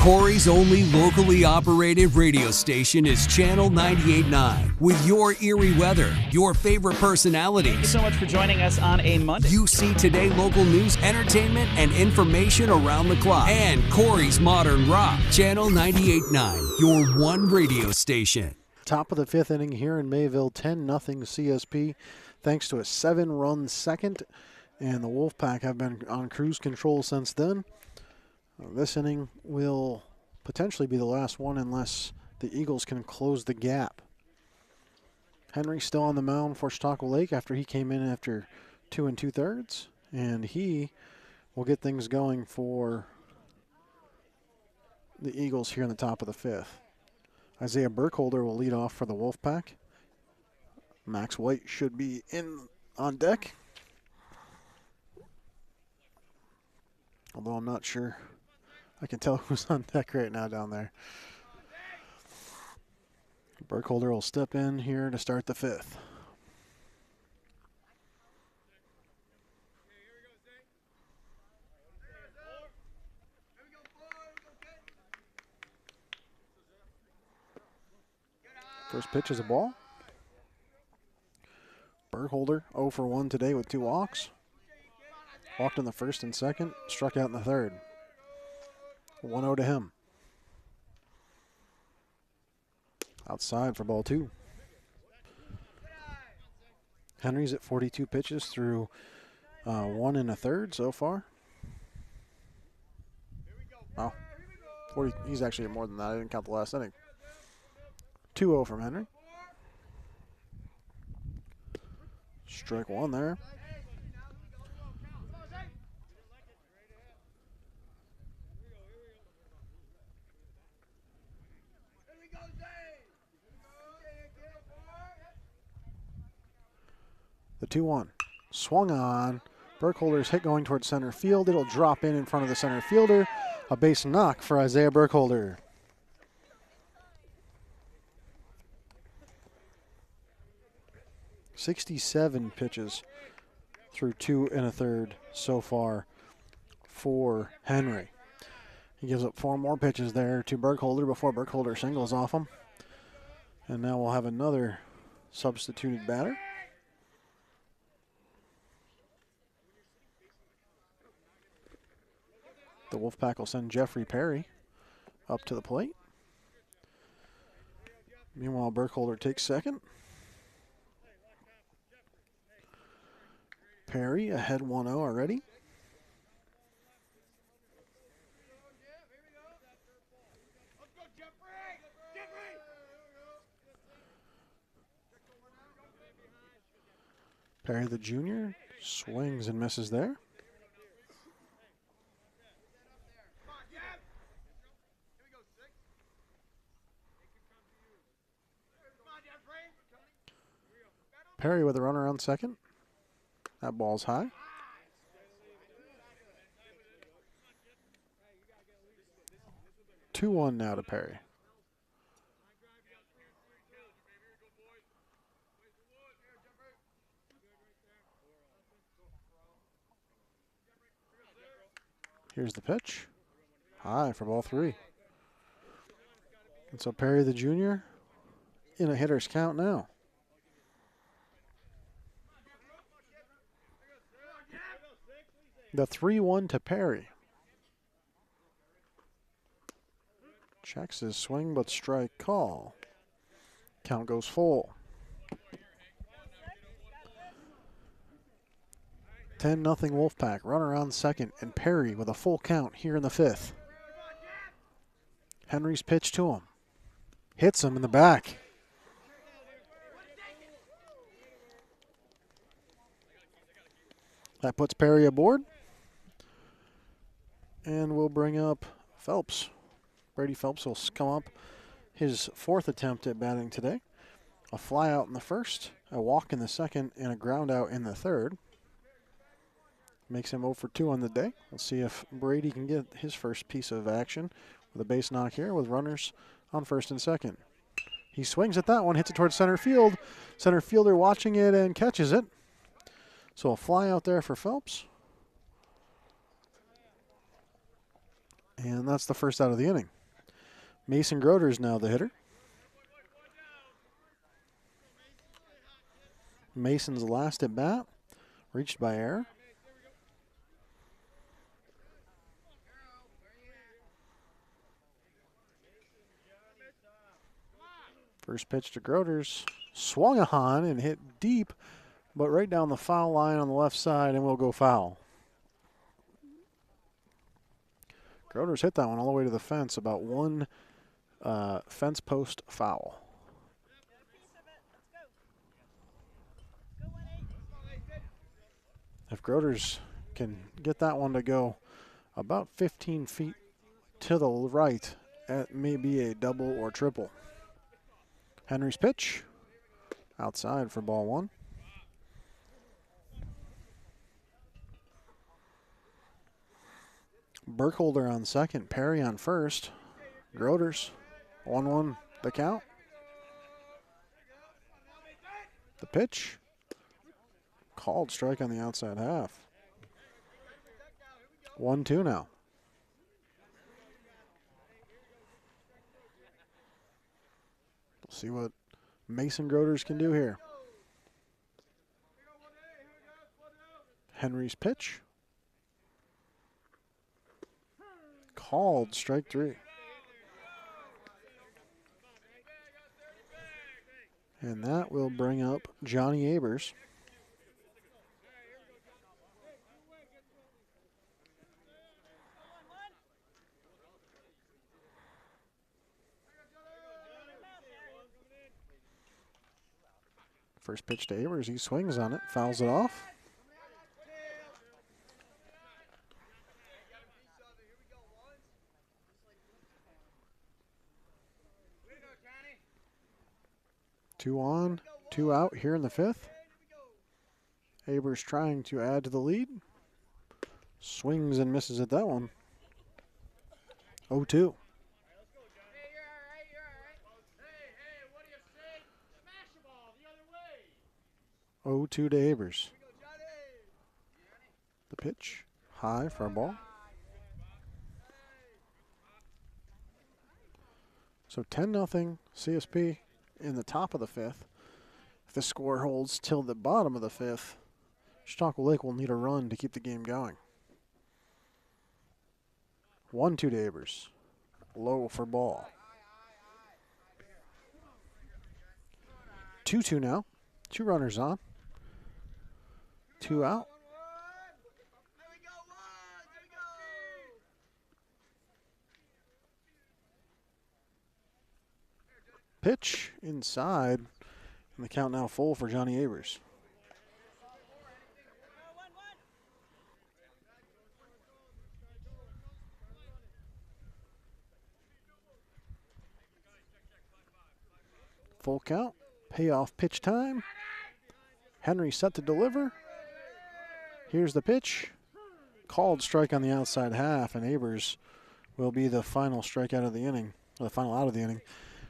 Corry's only locally operated radio station is Channel 98.9. With your eerie weather, your favorite personalities. Thank you so much for joining us on a Monday. You see today local news, entertainment, and information around the clock. And Corry's Modern Rock. Channel 98.9, your one radio station. Top of the 5th inning here in Mayville, 10-0 CSP, thanks to a 7-run second. And the Wolfpack have been on cruise control since then. This inning will potentially be the last one unless the Eagles can close the gap. Henry still on the mound for Chautauqua Lake after he came in after 2 2/3, and he will get things going for the Eagles here in the top of the 5th. Isaiah Burkholder will lead off for the Wolfpack. Max White should be in on deck, although I'm not sure. I can tell who's on deck right now down there. Burkholder will step in here to start the 5th. First pitch is a ball. Burkholder 0 for 1 today with 2 walks. Walked in the first and second, struck out in the third. 1-0 to him. Outside for ball 2. Henry's at 42 pitches through 1 1/3 so far. Oh, 40. He's actually at more than that. I didn't count the last inning. 2-0 from Henry. Strike 1 there. The 2-1. Swung on. Burkholder's hit going towards center field. It'll drop in front of the center fielder. A base knock for Isaiah Burkholder. .67 pitches through 2 1/3 so far for Henry. He gives up 4 more pitches there to Burkholder before Burkholder singles off him. And now we'll have another substituted batter. The Wolfpack will send Jeffrey Perry up to the plate. Meanwhile, Burkholder takes second. Perry ahead 1-0 already. Perry the junior swings and misses there. Perry with a runner on second. That ball's high. Two-1 now to Perry. Here's the pitch. High for ball 3. And so Perry the junior in a hitter's count now. The 3-1 to Perry. Checks his swing, but strike call. Count goes full. 10-0 Wolfpack. Runner on second, and Perry with a full count here in the 5th. Henry's pitch to him. Hits him in the back. That puts Perry aboard. And we'll bring up Phelps. Brady Phelps will come up. His 4th attempt at batting today. A fly out in the 1st, a walk in the 2nd, and a ground out in the 3rd. Makes him 0 for 2 on the day. We'll see if Brady can get his first piece of action with a base knock here with runners on 1st and 2nd. He swings at that one, hits it towards center field. Center fielder watching it and catches it. So a fly out there for Phelps. And that's the first out of the inning. Mason Groder is now the hitter. Mason's last at bat, reached by error. First pitch to Groders, swung on and hit deep, but right down the foul line on the left side, and will go foul. Groders hit that one all the way to the fence, about 1 fence post foul. If Groders can get that one to go about 15 feet to the right, it may be a double or triple. Henry's pitch, outside for ball 1. Burkholder on second, Perry on first. Groders, 1-1 the count. The pitch, called strike on the outside half. 1-2 now. We'll see what Mason Groders can do here. Henry's pitch. Called strike 3. And that will bring up Johnny Abers. First pitch to Abers, he swings on it, fouls it off. Two on, two out here in the 5th. Abers trying to add to the lead. Swings and misses at that one. 0-2. To Abers. The pitch, high for a ball. So 10-0 CSP in the top of the 5th. If the score holds till the bottom of the 5th, Chautauqua Lake will need a run to keep the game going. 1-2 to Abers. Low for ball. 2-2 now. 2 runners on. 2 out. Pitch inside, and the count now full for Johnny Abers. Full count, payoff pitch time. Henry set to deliver. Here's the pitch. Called strike on the outside half, and Abers will be the final strikeout of the inning, or the final out of the inning.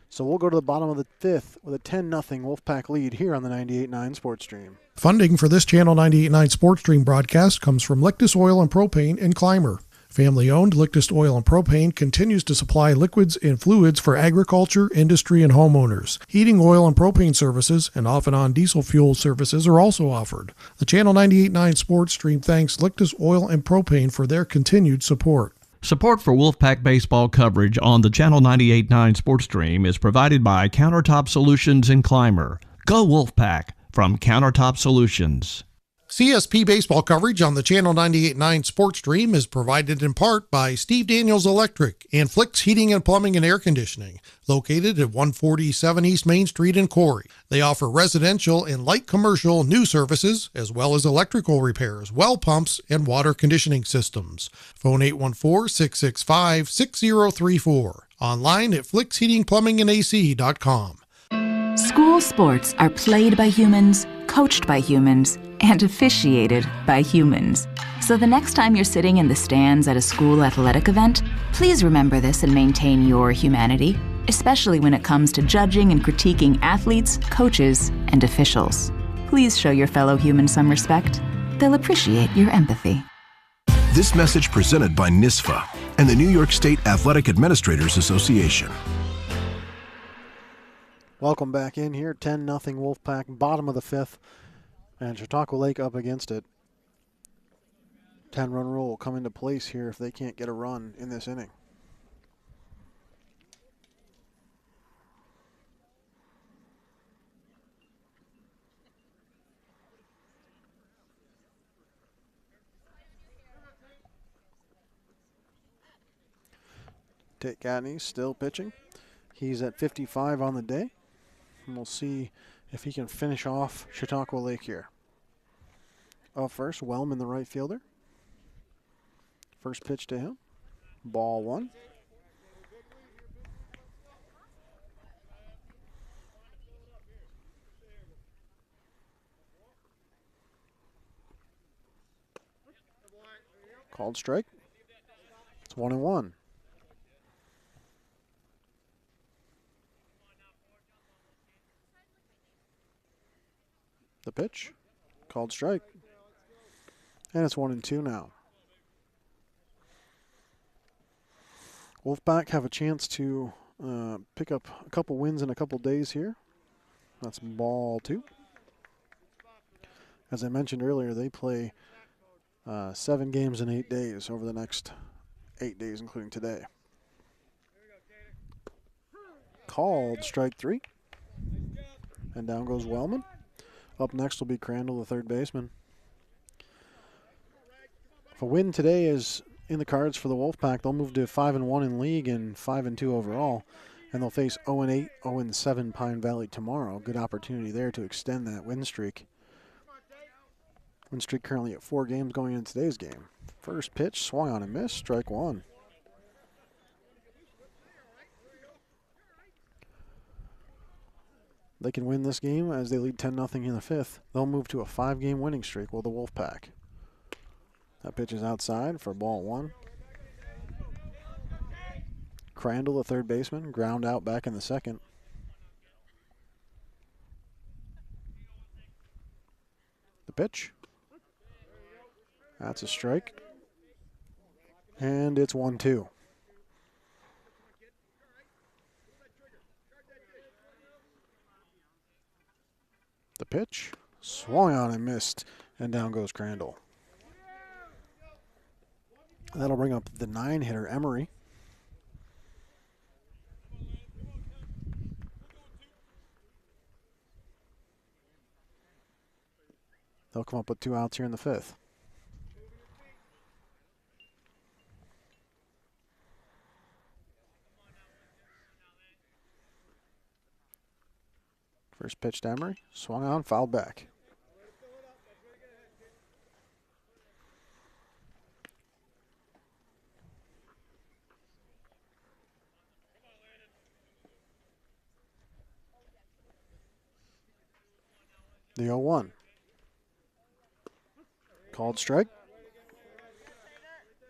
So we'll go to the bottom of the 5th with a 10-0 Wolfpack lead here on the 98.9 Sports Stream. Funding for this Channel 98.9 Sports Stream broadcast comes from Lictus Oil and Propane in Clymer. Family-owned Lictus Oil and Propane continues to supply liquids and fluids for agriculture, industry, and homeowners. Heating oil and propane services and off-and-on diesel fuel services are also offered. The Channel 98.9 Sports Stream thanks Lictus Oil and Propane for their continued support. Support for Wolfpack baseball coverage on the Channel 98.9 Sports Stream is provided by Countertop Solutions in Clymer. Go Wolfpack from Countertop Solutions. CSP baseball coverage on the Channel 98.9 Sports Stream is provided in part by Steve Daniels Electric and Flicks Heating and Plumbing and Air Conditioning, located at 147 East Main Street in Corry. They offer residential and light commercial new services, as well as electrical repairs, well pumps, and water conditioning systems. Phone 814-665-6034. Online at flicksheatingplumbingandac.com. School sports are played by humans, coached by humans, and officiated by humans. So the next time you're sitting in the stands at a school athletic event, please remember this and maintain your humanity, especially when it comes to judging and critiquing athletes, coaches, and officials. Please show your fellow humans some respect. They'll appreciate your empathy. This message presented by NISFA and the New York State Athletic Administrators Association. Welcome back in here. 10-0 Wolfpack, bottom of the 5th. And Chautauqua Lake up against it. 10-run rule will come into place here if they can't get a run in this inning. Tate Gattney still pitching. He's at 55 on the day. And we'll see if he can finish off Chautauqua Lake here. Up first, Wellman, the right fielder. First pitch to him. Ball 1. Called strike. It's 1-1. The pitch, called strike, and it's 1-2 now. Wolfpack have a chance to pick up a couple wins in a couple days here. That's ball 2. As I mentioned earlier, they play 7 games in 8 days over the next 8 days, including today. Called strike 3. And down goes Wellman. Up next will be Crandall, the third baseman. If a win today is in the cards for the Wolfpack, they'll move to 5-1 in league and 5-2 overall. And they'll face 0-8, 0-7 Pine Valley tomorrow. Good opportunity there to extend that win streak. Win streak currently at 4 games going into today's game. First pitch, swung on and missed, strike 1. They can win this game as they lead 10-0 in the 5th. They'll move to a 5-game winning streak, will the Wolfpack. That pitch is outside for ball 1. Crandall, the third baseman, ground out back in the 2nd. The pitch. That's a strike. And it's 1-2. The pitch, swung on and missed, and down goes Crandall. That'll bring up the 9-hitter, Emery. They'll come up with 2 outs here in the 5th. First pitch to Emery, swung on, fouled back. The 0-1. Called strike.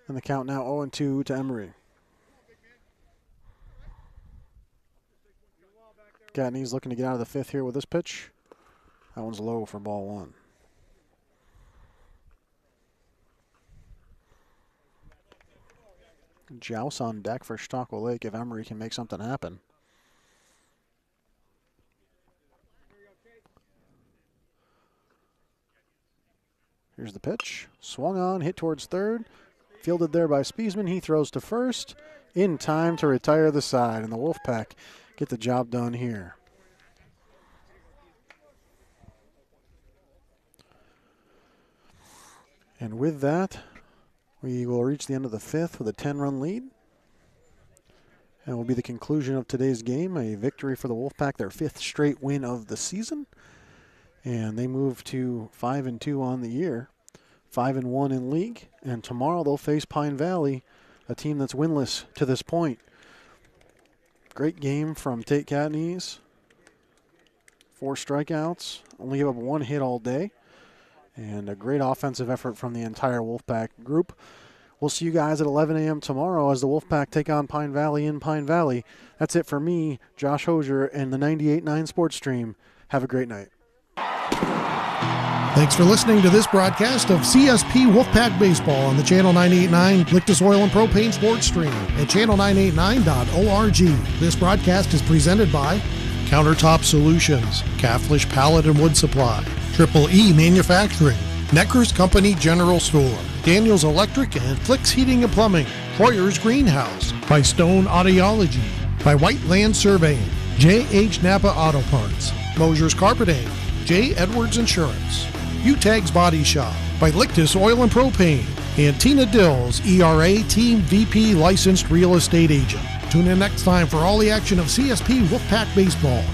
And the count now 0-2 to Emery. Gatney's looking to get out of the 5th here with this pitch. That one's low for ball 1. Joust on deck for Chautauqua Lake if Emery can make something happen. Here's the pitch. Swung on, hit towards third. Fielded there by Spiesman. He throws to first in time to retire the side. And the Wolfpack get the job done here. And with that, we will reach the end of the 5th with a 10-run lead. And it will be the conclusion of today's game, a victory for the Wolfpack, their 5th straight win of the season. And they move to 5-2 on the year, 5-1 in league. And tomorrow they'll face Pine Valley, a team that's winless to this point. Great game from Tate Catney's. 4 strikeouts, only gave up 1 hit all day. And a great offensive effort from the entire Wolfpack group. We'll see you guys at 11 a.m. tomorrow as the Wolfpack take on Pine Valley in Pine Valley. That's it for me, Josh Hosier, and the 98.9 Sports Stream. Have a great night. Thanks for listening to this broadcast of CSP Wolfpack Baseball on the Channel 98.9 Lictus Oil and Propane Sports Stream at channel989.org. This broadcast is presented by Countertop Solutions, Caflisch Pallet and Wood Supply, Triple E Manufacturing, Necker's Company General Store, Daniels Electric and Flicks Heating and Plumbing, Troyer's Greenhouse, by Stone Audiology, by Whiteland Surveying, J.H. Napa Auto Parts, Mosher Carpeting, J. Edwards Insurance, Utegg's Body Shop, by Lictus Oil and Propane, and Tina Dills, ERA Team VP Licensed Real Estate Agent. Tune in next time for all the action of CSP Wolfpack Baseball.